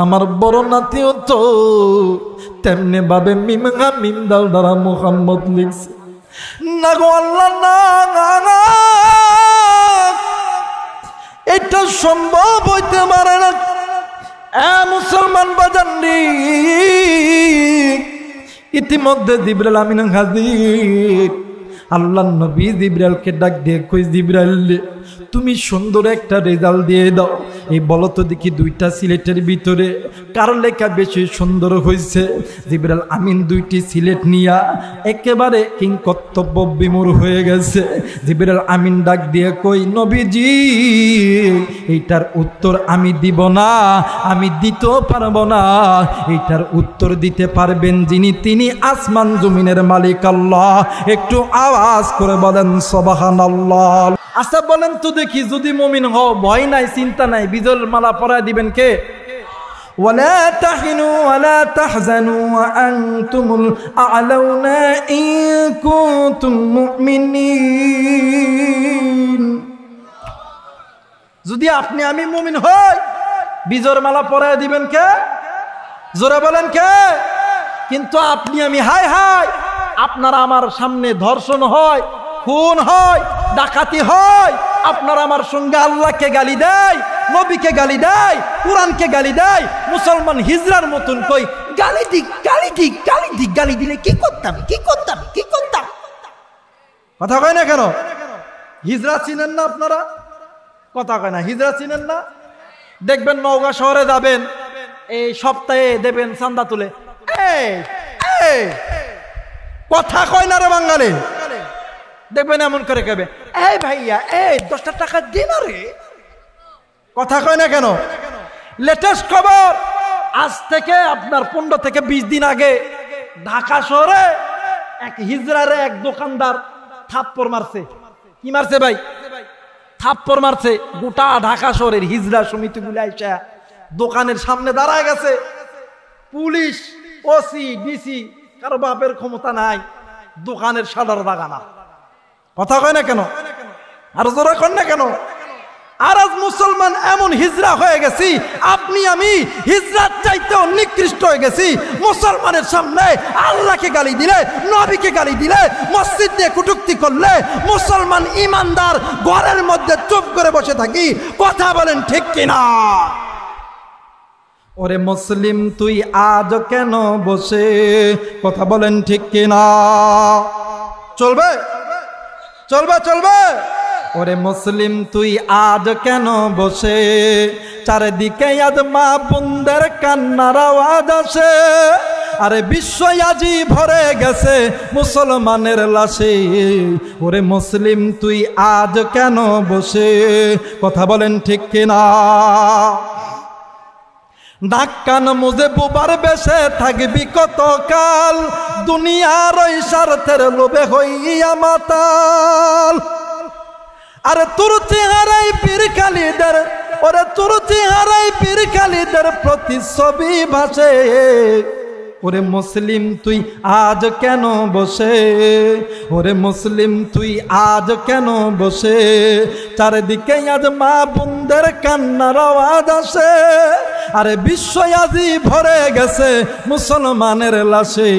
আমার বড় নাতিও তো তেমনি ভাবে মিম হা মিম দাল দ্বারা মোহাম্মদ লিখছে। না গো আল্লাহ, না, এটা সম্ভব হইতে পারে না। মুসলমান বাজান রে, ইতিমধ্যে জিবরাইল আমিন হাজির। আল্লাহ নবী জিবরাইলকে ডাক দিয়ে কই, জিবরাইল, তুমি সুন্দর একটা রেজাল্ট দিয়ে দাও। এই বলো তো দেখি, দুইটা সিলেটের ভিতরে কার লেখা বেশি সুন্দর হয়েছে? জিবরাইল আমিন দুইটি সিলেট নিয়া একেবারে কিংকর্তব্য বিমূঢ় হয়ে গেছে। জিবরাইল আমিন ডাক দিয়ে কই, নবীজি, এইটার উত্তর আমি দিব না, আমি দিতেও পারবো না। এইটার উত্তর দিতে পারবেন যিনি, তিনি আসমান জমিনের মালিক আল্লাহ। একটু আওয়াজ করে বলেন সুবহানাল্লাহ। আচ্ছা বলেন তো দেখি, যদি মুমিন হও, ভয় নাই, চিন্তা নাই, বিজয়ের মালা পরায় দিবেন কে? ওয়ালা তাহিনু ওয়ালা তাহজানু ওয়া আনতুমুল আ'লাউনা ইন কুনতুম মুমিনিন। যদি আপনি আমি মুমিন হই, বিজয়ের মালা পরায় দিবেন কে? জোরে বলেন কে? কিন্তু আপনি আমি হাই হাই, আপনার আমার সামনে ধর্ষণ হয়, খুন হয়, ডাকাতি হয়, আপনার আমার সঙ্গে আল্লাহকে গালি দেয়, নবীকে গালি দেয়, কোরআনকে গালি দেয়। মুসলমান হিজরার মতন কই, গালি দিক, গালি দিক, গালি দিক, গালি দিলে কি করতাম, কি করতাম, কি করতাম? কথা কয় না কেন? হিজরা চিনেন না আপনারা? কথা কয় না, হিজরা চিনেন না? দেখবেন নওগাঁ শহরে যাবেন, এই সপ্তাহে দেবেন চান্দা তুলে, কথা কয় না রে বাঙালি, দেখবেন এমন করে কেবে, এই ভাইয়া, এই 10টা টাকা দিন রে। কথা কয় না কেন? লেটেস্ট খবর, আজ থেকে আপনার 15 থেকে 20 দিন আগে ঢাকা শহরে এক হিজড়ারে এক দোকানদার থাপ্পড় মারছে। কি মারছে ভাই? থাপ্পড় মারছে। গোটা ঢাকা শহরের হিজড়া সমিতি গুলো আইসা দোকানের সামনে দাঁড়ায় গেছে। পুলিশ, ওসি, ডিসি কারো বাপের ক্ষমতা নাই দোকানের সাদার দাগানা। কথা কয় না কেন? আর জোরে কন না কেন? আর আজ মুসলমান এমন হিজড়া হয়ে গেছি, আপনি আমি হিজড়ার চাইতেও নিকৃষ্ট হয়ে গেছি। মুসলমানের সামনে আল্লাহকে গালি দিলে, নবীকে গালি দিলে, মসজিদ দিয়ে কটূক্তি করলে মুসলমান ইমানদার ঘরের মধ্যে চুপ করে বসে থাকি। কথা বলেন ঠিক কিনা? ওরে মুসলিম তুই আজ কেন বসে, কথা বলেন ঠিক কিনা? চলবে চলবে চলবে। ওরে মুসলিম তুই আজ কেন বসে, চারিদিকে আজ মা বোনদের কান্নার আওয়াজ আসে। আরে বিশ্ব আজি ভরে গেছে মুসলমানের লাশে। ওরে মুসলিম তুই আজ কেন বসে, কথা বলেন ঠিক কিনা? নাক কান মুজে বুবার বেশে থাকবি কতকাল, দুনিয়ার ওই স্বার্থের লোভে হইয়া মাতাল। আরে তোর চেহারাই পীর খালিদের, ওরে তোর চেহারাই পীর খালিদের প্রতিচ্ছবি ভাসে। ওরে মুসলিম তুই আজ কেন বসে, ওরে মুসলিম তুই আজ কেন বসে, চারিদিকে আজ মা বোনদের কান্নার আওয়াজ আসে। আরে বিশ্ব আজি ভরে গেছে মুসলমানের লাশে।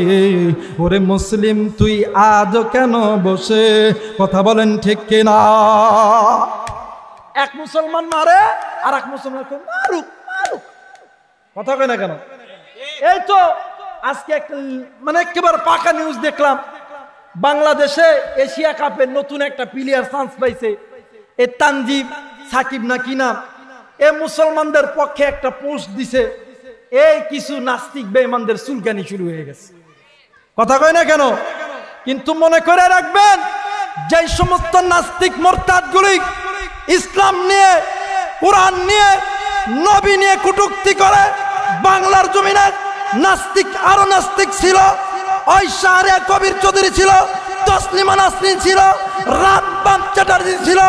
ওরে মুসলিম তুই আজ কেন বসে, কথা বলেন ঠিক কিনা? এক মুসলমান মারে আর এক মুসলমানকে মারুক মারুক, কথা কয় না কেন? এই তো আজকে একটা মানে একেবারে পাকা নিউজ দেখলাম, বাংলাদেশে এশিয়া কাপের নতুন একটা প্লেয়ার চান্স পাইছে। এ তানজিব সাকিব না কি নাম, এ মুসলমানদের পক্ষে একটা পোস্ট দিছে। এই কিছু নাস্তিক বেঈমানদের চুলকানি শুরু হয়ে গেছে। কথা কয় না কেন? কিন্তু মনে করে রাখবেন, যে সমস্ত নাস্তিক মোরতাদগুলি ইসলাম নিয়ে, কোরআন নিয়ে, নবী নিয়ে কটূক্তি করে, বাংলার জমিনে নাস্তিক আরো নাস্তিক ছিল। ওই শাহরিয়ার কবির চৌধুরী ছিল, তসলিমা নাসরিন ছিল, রামবাম চ্যাটার্জি ছিল,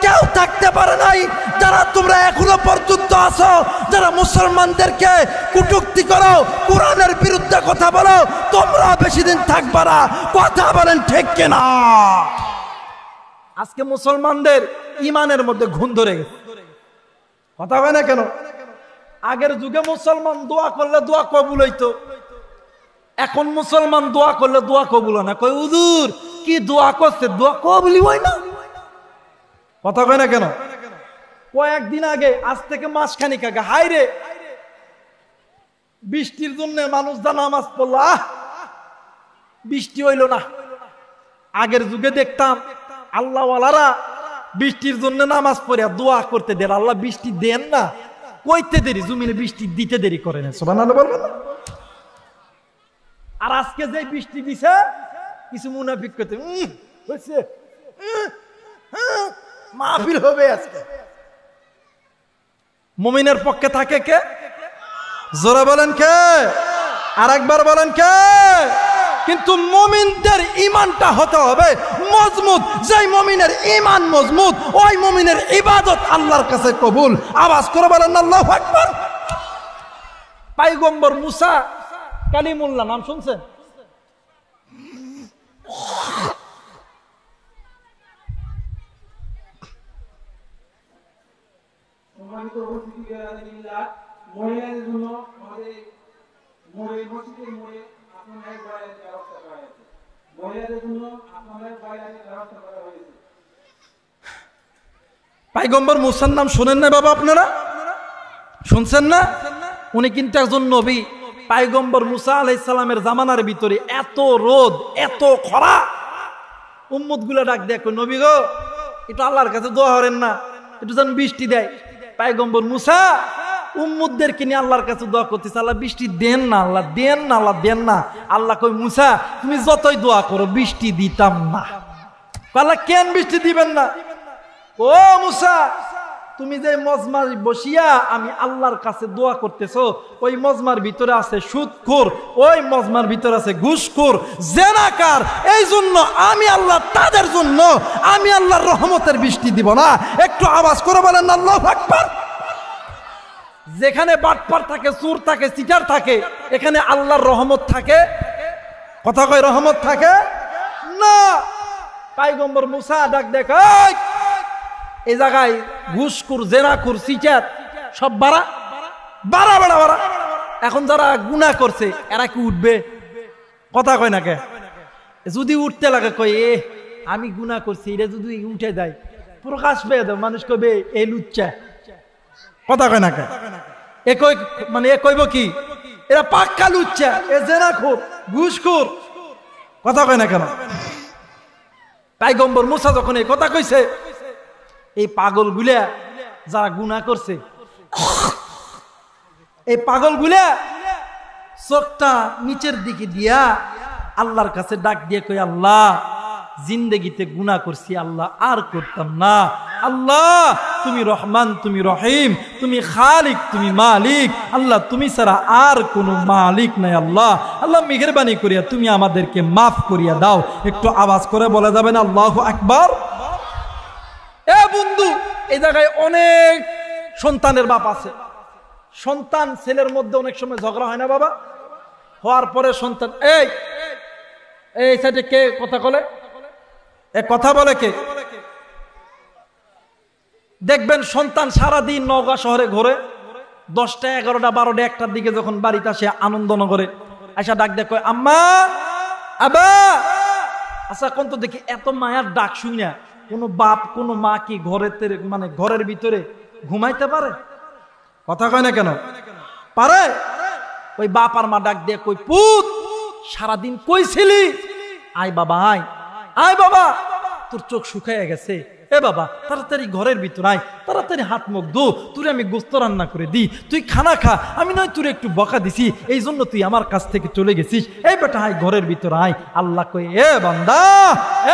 কেউ থাকতে পারে নাই। যারা তোমরা এখনো পর্যন্ত আছো, যারা মুসলমানদেরকে কটূক্তি করো, কোরআনের বিরুদ্ধে কথা বলো, তোমরা বেশি দিন থাকবে না। কথা বলেন ঠিক কিনা? আজকে মুসলমানদের ইমানের মধ্যে ঘুণ ধরে গেছে। কথা হয় না কেন? আগের যুগে মুসলমান দোয়া করলে দোয়া কবুল হইতো, এখন মুসলমান দোয়া করলে দোয়া কবুল হয় না। কই হুজুর কি দোয়া করছে, দোয়া কবুলই হয় না। কথা কয় না কেন? কয়েকদিন আগে, আজ থেকে মাসখানিক আগে, হাইরে বৃষ্টির জন্য মানুষ যা নামাজ পড়লো, বৃষ্টি হইল না। আগের যুগে দেখতাম আল্লাহওয়ালারা বৃষ্টির জন্য নামাজ পড়ে দোয়া করতে দেন, আল্লাহ বৃষ্টি দেন না, কইতে দেরি, জমিনে বৃষ্টি দিতে দেরি করে না। সুবহানাল্লাহ বলবেন না? আর আজকে যে বৃষ্টি দিছে, কিছু মুনাফিক করতে হয়েছে, মাহফিল হবে আজকে। মুমিনের পক্ষে থাকে কে? জোরে বলেন কে? আর একবার বলেন কে? কিন্তু মুমিনদের ঈমানটা হতে হবে মজবুত। যেই মুমিনের ঈমান মজবুত, ওই মুমিনের ইবাদত আল্লাহর কাছে কবুল। আওয়াজ করে বলেন আল্লাহু আকবার। পয়গম্বর মুসা কালিমুল্লাহ নাম শুনছেন? সম্মানিত উপস্থিতি, মহিলাদের জন্য আমাদের মসজিদের মোড়ে আপনাদের বয়ানের ব্যবস্থা করা হয়েছে। মহিলাদের জন্য আপনাদের বয়ানের ব্যবস্থা করা হয়েছে। পয়গম্বর মুসার নাম শুনেন না বাবা? আপনারা শুনছেন না? উনি কিন্তু একজন নবী। পয়গম্বর মুসা আলাইহিস সালামের জামানার ভিতরে এত রোদ, এত খরা, উম্মত গুলা ডাক দেয়, নবী গো একটু আল্লাহর কাছে দোয়া করেন না, একটু যেন বৃষ্টি দেয়। পয়গম্বর মুসা উম্মতদেরকে নিয়ে আল্লাহর কাছে দোয়া করতেছে, আল্লাহ বৃষ্টি দেন না, আল্লাহ দেন না, আল্লাহ দেন না। আল্লাহ কই মুসা তুমি যতই দোয়া করো বৃষ্টি দিতাম না। আল্লাহ কেন বৃষ্টি দিবেন না? ও মুসা তুমি যে মজমার বসিয়া আমি আল্লাহর কাছে দোয়া করতেছো, ওই মজমার ভিতরে আছে সুদখোর, ওই মজমার ভিতরে আছে ঘুষখোর, জেনাকার। এই জন্য আমি আল্লাহ তাদের জন্য আমি আল্লাহর রহমতের বৃষ্টি দিব না। একটু আওয়াজ করে বলেন আল্লাহু আকবার। যেখানে বাটপার থাকে, চোর থাকে, চিটার থাকে, এখানে আল্লাহর রহমত থাকে? কথা কয় রহমত থাকে না। পয়গম্বর মুসা ডাক দেখ, এই জায়গায় ঘুষখোর, জেনাখোর, চিটার সব বাড়া বাড়া বাড়া বাড়া। এখন যারা গুনাহ করছে এরা কি উঠবে? কথা কয় না কে? যদি উঠতে লাগে কয় এ আমি গুনাহ করছি, এটা যদি উঠে যায় প্রকাশ পেয়ে দেয়, মানুষ কবে এ লুচ্চা। কথা কয় না কে? এ কই মানে এ কইব কি এরা পাক্কা লুচ্চা, এ জেনাখোর, ঘুষখোর। কথা কয় না কেন? পয়গম্বর মুসা যখন এই কথা কইছে, এই পাগল গুলা যারা গুনাহ করছে, এই পাগল গুলা চোখটা নিচের দিকে দিয়া আল্লাহর কাছে ডাক দিয়ে কই, আল্লাহ জিন্দেগিতে গুনাহ করছি, আল্লাহ আর করতাম না। আল্লাহ তুমি রহমান, তুমি রহিম, তুমি খালিক, তুমি মালিক। আল্লাহ তুমি ছাড়া আর কোনো মালিক নাই। আল্লাহ আল্লাহ মেহেরবানি করিয়া তুমি আমাদেরকে মাফ করিয়া দাও। একটু আওয়াজ করে বলা যাবে না আল্লাহু আকবার? এ বন্ধু, এই জায়গায় অনেক সন্তানের বাপ আছে। সন্তান ছেলের মধ্যে অনেক সময় ঝগড়া হয় না বাবা? হওয়ার পরে সন্তান এই এই সাইডে কে কথা বলে, এ কথা বলে কে? দেখবেন সন্তান সারাদিন নওগাঁ শহরে ঘোরে, 10টা 11টা 12টা 1টার দিকে যখন বাড়িতে আসে আনন্দনগরে আইসা ডাক দেয়, কয় আম্মা আবা। আচ্ছা কোন তো দেখি এত মায়ার ডাক শুনি না কোন বাপ কোন মা কি মানে ঘরের ভিতরে ঘুমাইতে পারে? কথা কয় না কেন? পারে? ওই বাপ আর মা ডাক দিয়ে কই, পুত সারাদিন কই ছিলি? আয় বাবা, আয় আয় বাবা, তোর চোখ শুকাইয়া গেছে। এ বাবা তাড়াতাড়ি ঘরের ভিতর আয়, তাড়াতাড়ি হাত মুখ ধো, তুই আমি গোস্ত রান্না করে দি, তুই খানা খা। আমি নয় তোর একটু বকা দিছি, এই জন্য তুই আমার কাছ থেকে চলে গেছিস। এই বেটা আয় ঘরের ভিতর আয়। আল্লাহ কই, এ বান্দা,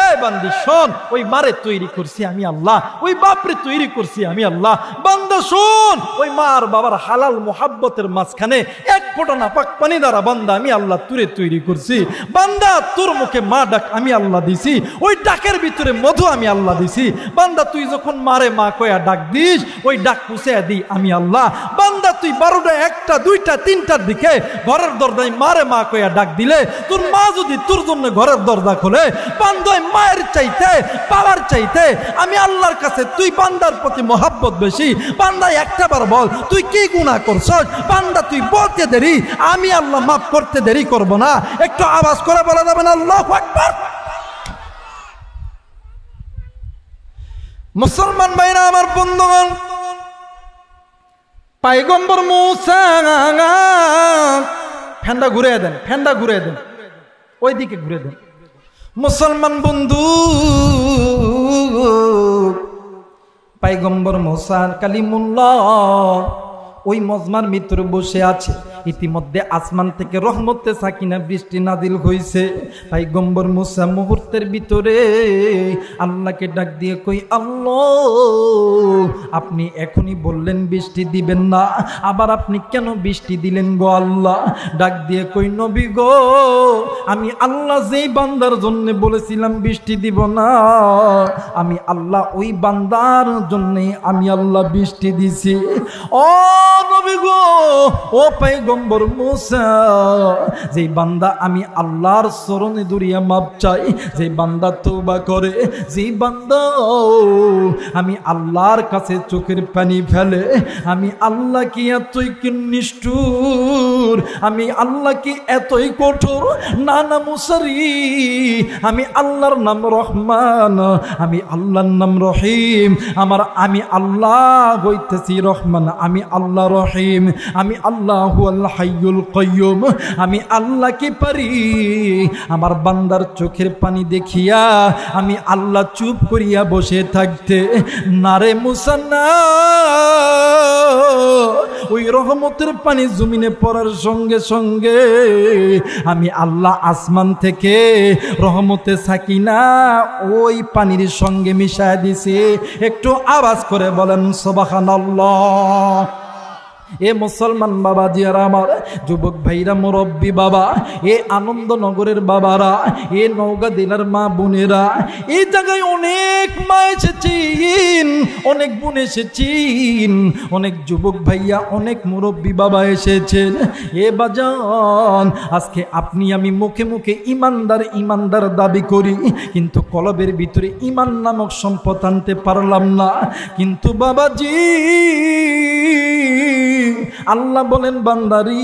এ বান্দি শোন, ওই মারে তৈরি করছি আমি আল্লাহ, ওই বাপরে তৈরি করছি আমি আল্লাহ। বান্দা শোন, ওই মা আর বাবার হালাল মোহাব্বতের মাঝখানে এক ফোঁটা নাপাক পানি দ্বারা বান্দা আমি আল্লাহ তুরে তৈরি করছি। বান্দা তোর মুখে মা ডাক আমি আল্লাহ দিছি, ওই ডাকের ভিতরে মধু আমি আল্লাহ দিছি। বান্দা তুই যখন মারে মা কয়া ডাক দিস, ওই ডাক পুষে দি আমি আল্লাহ। বান্দা তুই 12টা 1টা 2টা 3টার দিকে ঘরের দরজায় মারে মা কয়া ডাক দিলে, তোর মা যদি তোর জন্য ঘরের দরজা খোলে, বান্দায় মায়ের চাইতে বাবার চাইতে আমি আল্লাহর কাছে তুই বান্দার প্রতি মহাব্বত বেশি। বান্দা একটা বার বল তুই কি গুনাহ করছস? বান্দা তুই বলতে দেরি, আমি আল্লাহ মাফ করতে দেরি করব না। একটু আওয়াজ করে বলা যাবে না আল্লাহু আকবার? মুসলমান ভাইরা আমার, বন্ধুগণ, পয়গম্বর মুসা ফেন্ডা ঘুরে দেন, ফেন্ডা ঘুরে দেন, ওইদিকে ঘুরে দেন। মুসলমান বন্ধু, পয়গম্বর মুসা কালিমুল্লাহ ওই মজমার ভিতরে বসে আছে। ইতিমধ্যে আসমান থেকে রহমতে সাকিনা বৃষ্টি নাজিল হয়েছে। পয়গম্বর মুসা মুহূর্তের ভিতরে আল্লাহকে ডাক দিয়ে কই, আল্লাহ আপনি এখনই বললেন বৃষ্টি দিবেন না, আবার আপনি কেন বৃষ্টি দিলেন গো আল্লাহ? ডাক দিয়ে কই, নবী গো, আমি আল্লাহ যেই বান্দার জন্য বলেছিলাম বৃষ্টি দিব না, আমি আল্লাহ ওই বান্দার জন্য আমি আল্লাহ বৃষ্টি দিছি। ও নবী গো, ও পয়গম্বর মুসা, যেই বান্দা আমি আল্লাহর চরণে দুরিয়া মাপ চাই, যেই বান্দা তওবা করে, যেই বান্দা আমি আল্লাহর কাছে চোখের পানি ফেলে, আমি আল্লাহ কি এতই নিষ্ঠুর, আমি আল্লাহ কি এতই কঠোর? না না মুসারি, আমি আল্লাহর নাম রহমান, আমি আল্লাহর নাম রহিম। আমি আল্লাহ হইতেছি রহমান, আমি আল্লাহ রহিম, আমি আল্লাহু আল হাইয়ুল কাইয়ুম। আমি আল্লাহ কি পারি আমার বান্দার চোখের পানি দেখিয়া আমি আল্লাহ চুপ করিয়া বসে থাকতে? না রে মুসা না, ওই ওই রহমতের পানি জমিনে পড়ার সঙ্গে সঙ্গে আমি আল্লাহ আসমান থেকে রহমতে সাকিনা ওই পানির সঙ্গে মিশায় দিছি। একটু আওয়াজ করে বলেন সুবহানাল্লাহ। এ মুসলমান বাবা জিয়ারা, আমার যুবক ভাইরা, মুরব্বী বাবা, এ আনন্দনগরের বাবারা, এ নওগাঁ জেলার মা বোনেরা, এই জায়গায় অনেক মা এসেছেন, অনেক বোন এসেছেন, অনেক যুবক ভাইয়া, অনেক মুরব্বী বাবা এসেছেন। এ বাজান, আজকে আপনি আমি মুখে মুখে ইমানদার ইমানদার দাবি করি, কিন্তু কলবের ভিতরে ইমান নামক সম্পদ আনতে পারলাম না। কিন্তু বাবাজি, আল্লাহ বলেন বান্দারি,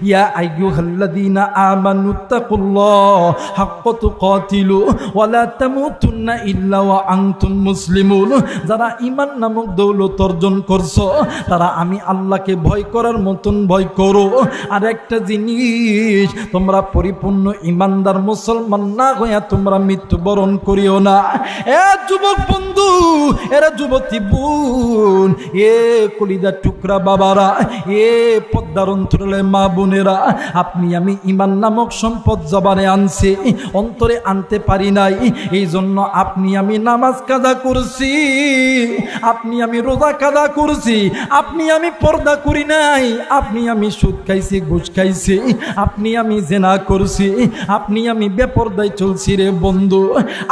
ইয়া আইয়ুহাল্লাযীনা আমানুত্তাকুল্লাহ হাক্কা তুকাতিলু ওয়া লা তামুতুন্না ইল্লা ওয়া আনতুম মুসলিমুন। যারা ঈমান নামক দৌলত অর্জন করছো, তারা আমি আল্লাহকে ভয় করার মতন ভয় করো। আর একটা জিনিস, তোমরা পরিপূর্ণ ঈমানদার মুসলমান না হইয়া তোমরা মৃত্যুবরণ করিও না। এ যুবক বন্ধু, এরা যুবতী বোন, এ কলিজার টুকরা বাবারা, এ পদ্মার অন্তরে মা বোনেরা, আপনি আমি ঈমান নামক সম্পদ জবানে আনছি, অন্তরে আনতে পারি নাই। এই জন্য আপনি আমি নামাজ কাজা করছি, আপনি আমি রোজা কাজা করছি, আপনি আমি পর্দা করি নাই, আপনি আমি সুদ খাইছি, ঘুষ খাইছি, আপনি আমি জেনা করছি, আপনি আমি বেপরদায় চলছি রে বন্ধু।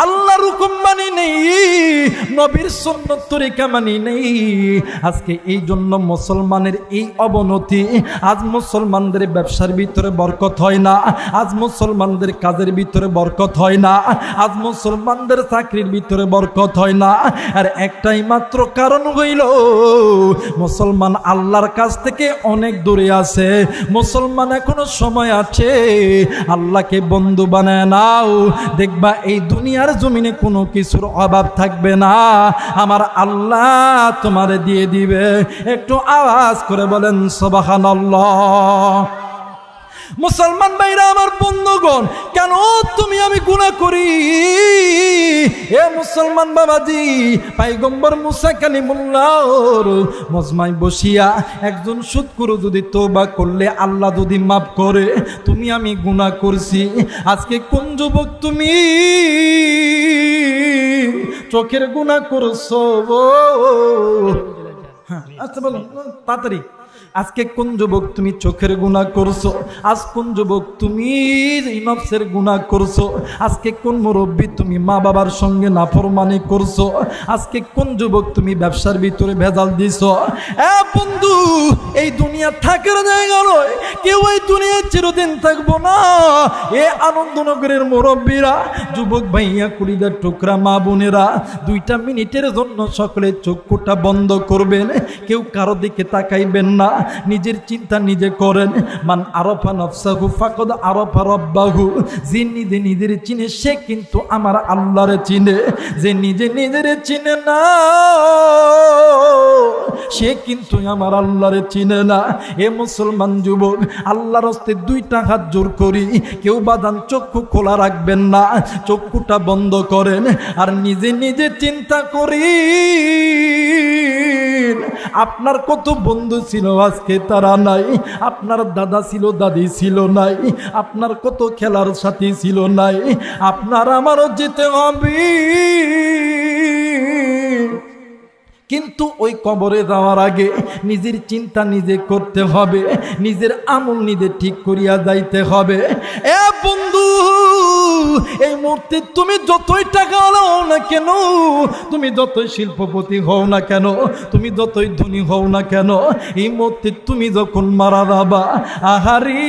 আল্লাহর হুকুম মানি নেই, নবীর সুন্নাত তরিকা মানি নেই। আজকে এই জন্য মুসলমানের এই অবনতি। আজ মুসলমানদের ব্যবসার ভিতরে বরকত হয় না, আজ মুসলমানদের কাজের ভিতরে বরকত হয় না, আজ মুসলমানদের চাকরির ভিতরে বরকত হয় না। আর একটাই মাত্র কারণ হইল, মুসলমান আল্লাহর কাছ থেকে অনেক দূরে আছে। মুসলমান এখনো সময় আছে, আল্লাহকে বন্ধু বানায় নাও, দেখবা এই দুনিয়ার জমিনে কোনো কিছুর অভাব থাকবে না, আমার আল্লাহ তোমারে দিয়ে দিবে। একটু আওয়াজ করে বলেন সুবহানাল্লাহ। মুসলমান ভাইরা আমার, বন্ধুগণ, কেন তুমি আমি গুনাহ করি? এ মুসলমান বাবাজি, পয়গম্বর মুসা কালিমুল্লাহর মজমায় বসিয়া একজন সুদখোর যদি তওবা করলে আল্লাহ যদি মাফ করে, তুমি আমি গুনাহ করছি। আজকে কোন যুবক তুমি চোখের গুনাহ করছো? হ্যাঁ, আচ্ছা বলো তাড়াতাড়ি। আজকে কোন যুবক তুমি চোখের গুনাহ করছো? আজ কোন যুবক তুমি নফসের গুনাহ করছো? আজকে কোন মুরব্বী তুমি মা বাবার সঙ্গে নাফরমানি করছো? আজকে কোন যুবক তুমি ব্যবসার ভিতরে ভেজাল দিছো? এ বন্ধু, এই দুনিয়া থাকার জায়গা নয়, কেউ এই দুনিয়া চিরদিন থাকবো না। এ আনন্দনগরের মুরব্বীরা, যুবক ভাইয়া, কুড়িদার টুকরা মা বোনেরা, 2 মিনিটের জন্য সকলে চক্ষুটা বন্ধ করবেন, কেউ কারো দিকে তাকাইবেন না, নিজের চিন্তা নিজে করেন। মান আরাফা নাফসাহু ফাকাদ আরাফা রাব্বাহু। যে নিজে নিজের চিনে সে কিন্তু আমার আল্লাহরে চিনে। যে নিজে নিজের চিনে না, সে কিন্তু আমার আল্লাহরে চিনে না। এ মুসলমান যুবক, আল্লাহর হস্তে 2টা হাত জোর করি, কেউ বাদান চক্ষু খোলা রাখবেন না, চক্ষুটা বন্ধ করেন আর নিজে নিজে চিন্তা করি। আপনার কত বন্ধু ছিল, আজকে তারা নাই। আপনার দাদা ছিল, দাদি ছিল নাই। আপনার কত খেলার সাথী ছিল নাই। আপনার আমারও যেতে হবে, কিন্তু ওই কবরে যাওয়ার আগে নিজের চিন্তা নিজে করতে হবে, নিজের আমল নিজে ঠিক করিয়া যাইতে হবে। এ বন্ধু, এই মুহূর্তে তুমি যতই টাকা হও না কেন, তুমি যতই শিল্পপতি হও না কেন, তুমি যতই ধনী হও না কেন, এই মুহূর্তে তুমি যখন মারা যাবা, আহারি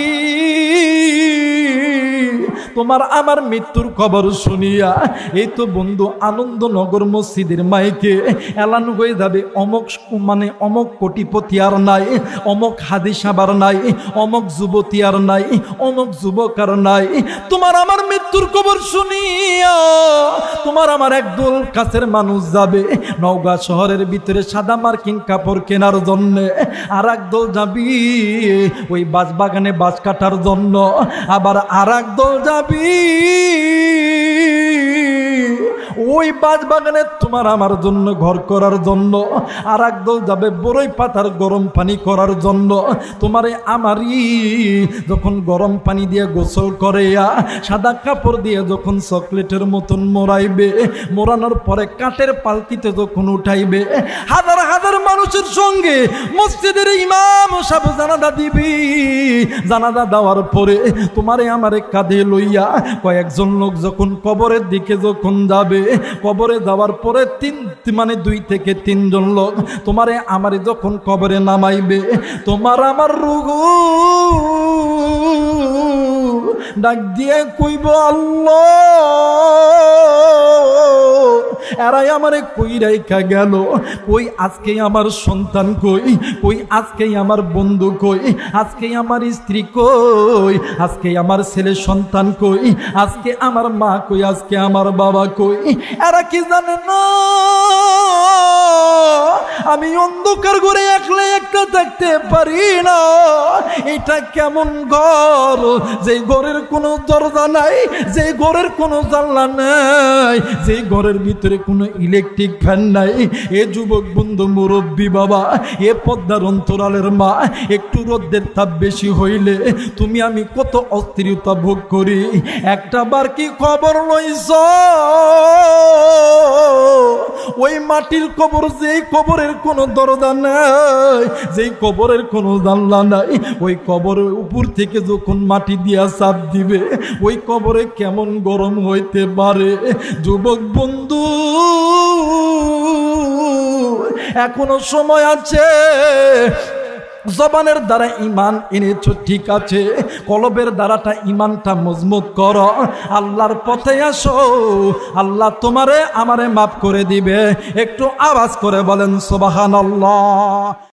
তোমার আমার মৃত্যুর খবর শুনিয়া এই তো বন্ধু আনন্দনগর মসজিদের মাইকে এলান হয়ে যাবে, অমক কোটিপতি আর নাই, অমক হাদিসাবার নাই, অমক যুবতী আর নাই, অমক যুবক আর নাই। তোমার আমার মৃত্যুর খবর শুনিয়া তোমার আমার একদল কাছের মানুষ যাবে নওগাঁ শহরের ভিতরে সাদা মার্কিন কাপড় কেনার জন্য, আর একদল যাবি ওই বাঁশবাগানে বাঁশ কাটার জন্য, আবার আর একদল যাবি ওই বাগানে তোমার আমার জন্য ঘর করার জন্য, আর একদল যাবে বড়ই পাতার গরম পানি করার জন্য। তোমারে আমারই যখন গরম পানি দিয়ে গোসল করে সাদা কাপড় দিয়ে যখন চকলেটের মতন মোড়াইবে, মোড়ানোর পরে কাঠের পালকিতে যখন উঠাইবে, হাজার হাজার মানুষের সঙ্গে মসজিদের ইমাম সাহেব জানাজা দিবি। জানাজা দেওয়ার পরে তোমারে আমারে কাঁধে লইয়া কয়েকজন লোক যখন কবরের দিকে যখন যাবে, কবরে যাওয়ার পরে 2 থেকে 3 জন লোক তোমারে আমারে যখন কবরে নামাইবে, তোমার আমার রুহু ডাক দিয়ে কইব আল্লাহ এরাই আমারে কই রাইখা গেল, কই আজকে আমার সন্তান কই, কই আজকে আমার বন্ধু কই, আজকে আমার স্ত্রী কই, আজকে আমার ছেলে সন্তান কই, আজকে আমার মা কই, আজকে আমার বাবা কই। এরা কি জানে না আমি অন্ধকার ঘরে একলা একটা থাকতে পারি না। এটা কেমন ঘর, যে ঘরের কোনো দরজা নাই, যে ঘরের কোনো জানলা নাই, যে ঘরের ভিতরে কোনো ইলেকট্রিক ফ্যান নাই। এ যুবক বন্ধু, মুরব্বী বাবা, এ পদ্মার অন্তরালের মা, একটু রোদের তাপ বেশি হইলে তুমি আমি কত অস্থিরতা ভোগ করি। একটা বার কি খবর লইছ ওই মাটির কবর, যেই কবরের কোনো দরজা নাই, যেই কবরের কোনো জানলা নাই, ওই কবরের উপর থেকে যখন মাটি দিয়া চাপ দিবে, ওই কবরে কেমন গরম হইতে পারে। যুবক বন্ধু, এখনো সময় আছে। জবানের দ্বারা ইমান এনেছো ঠিক আছে, কলবের দ্বারাটা ইমানটা মজবুত করো, আল্লাহর পথে আসো, আল্লাহ তোমারে আমারে মাফ করে দিবে। একটু আওয়াজ করে বলেন সুবহানাল্লাহ।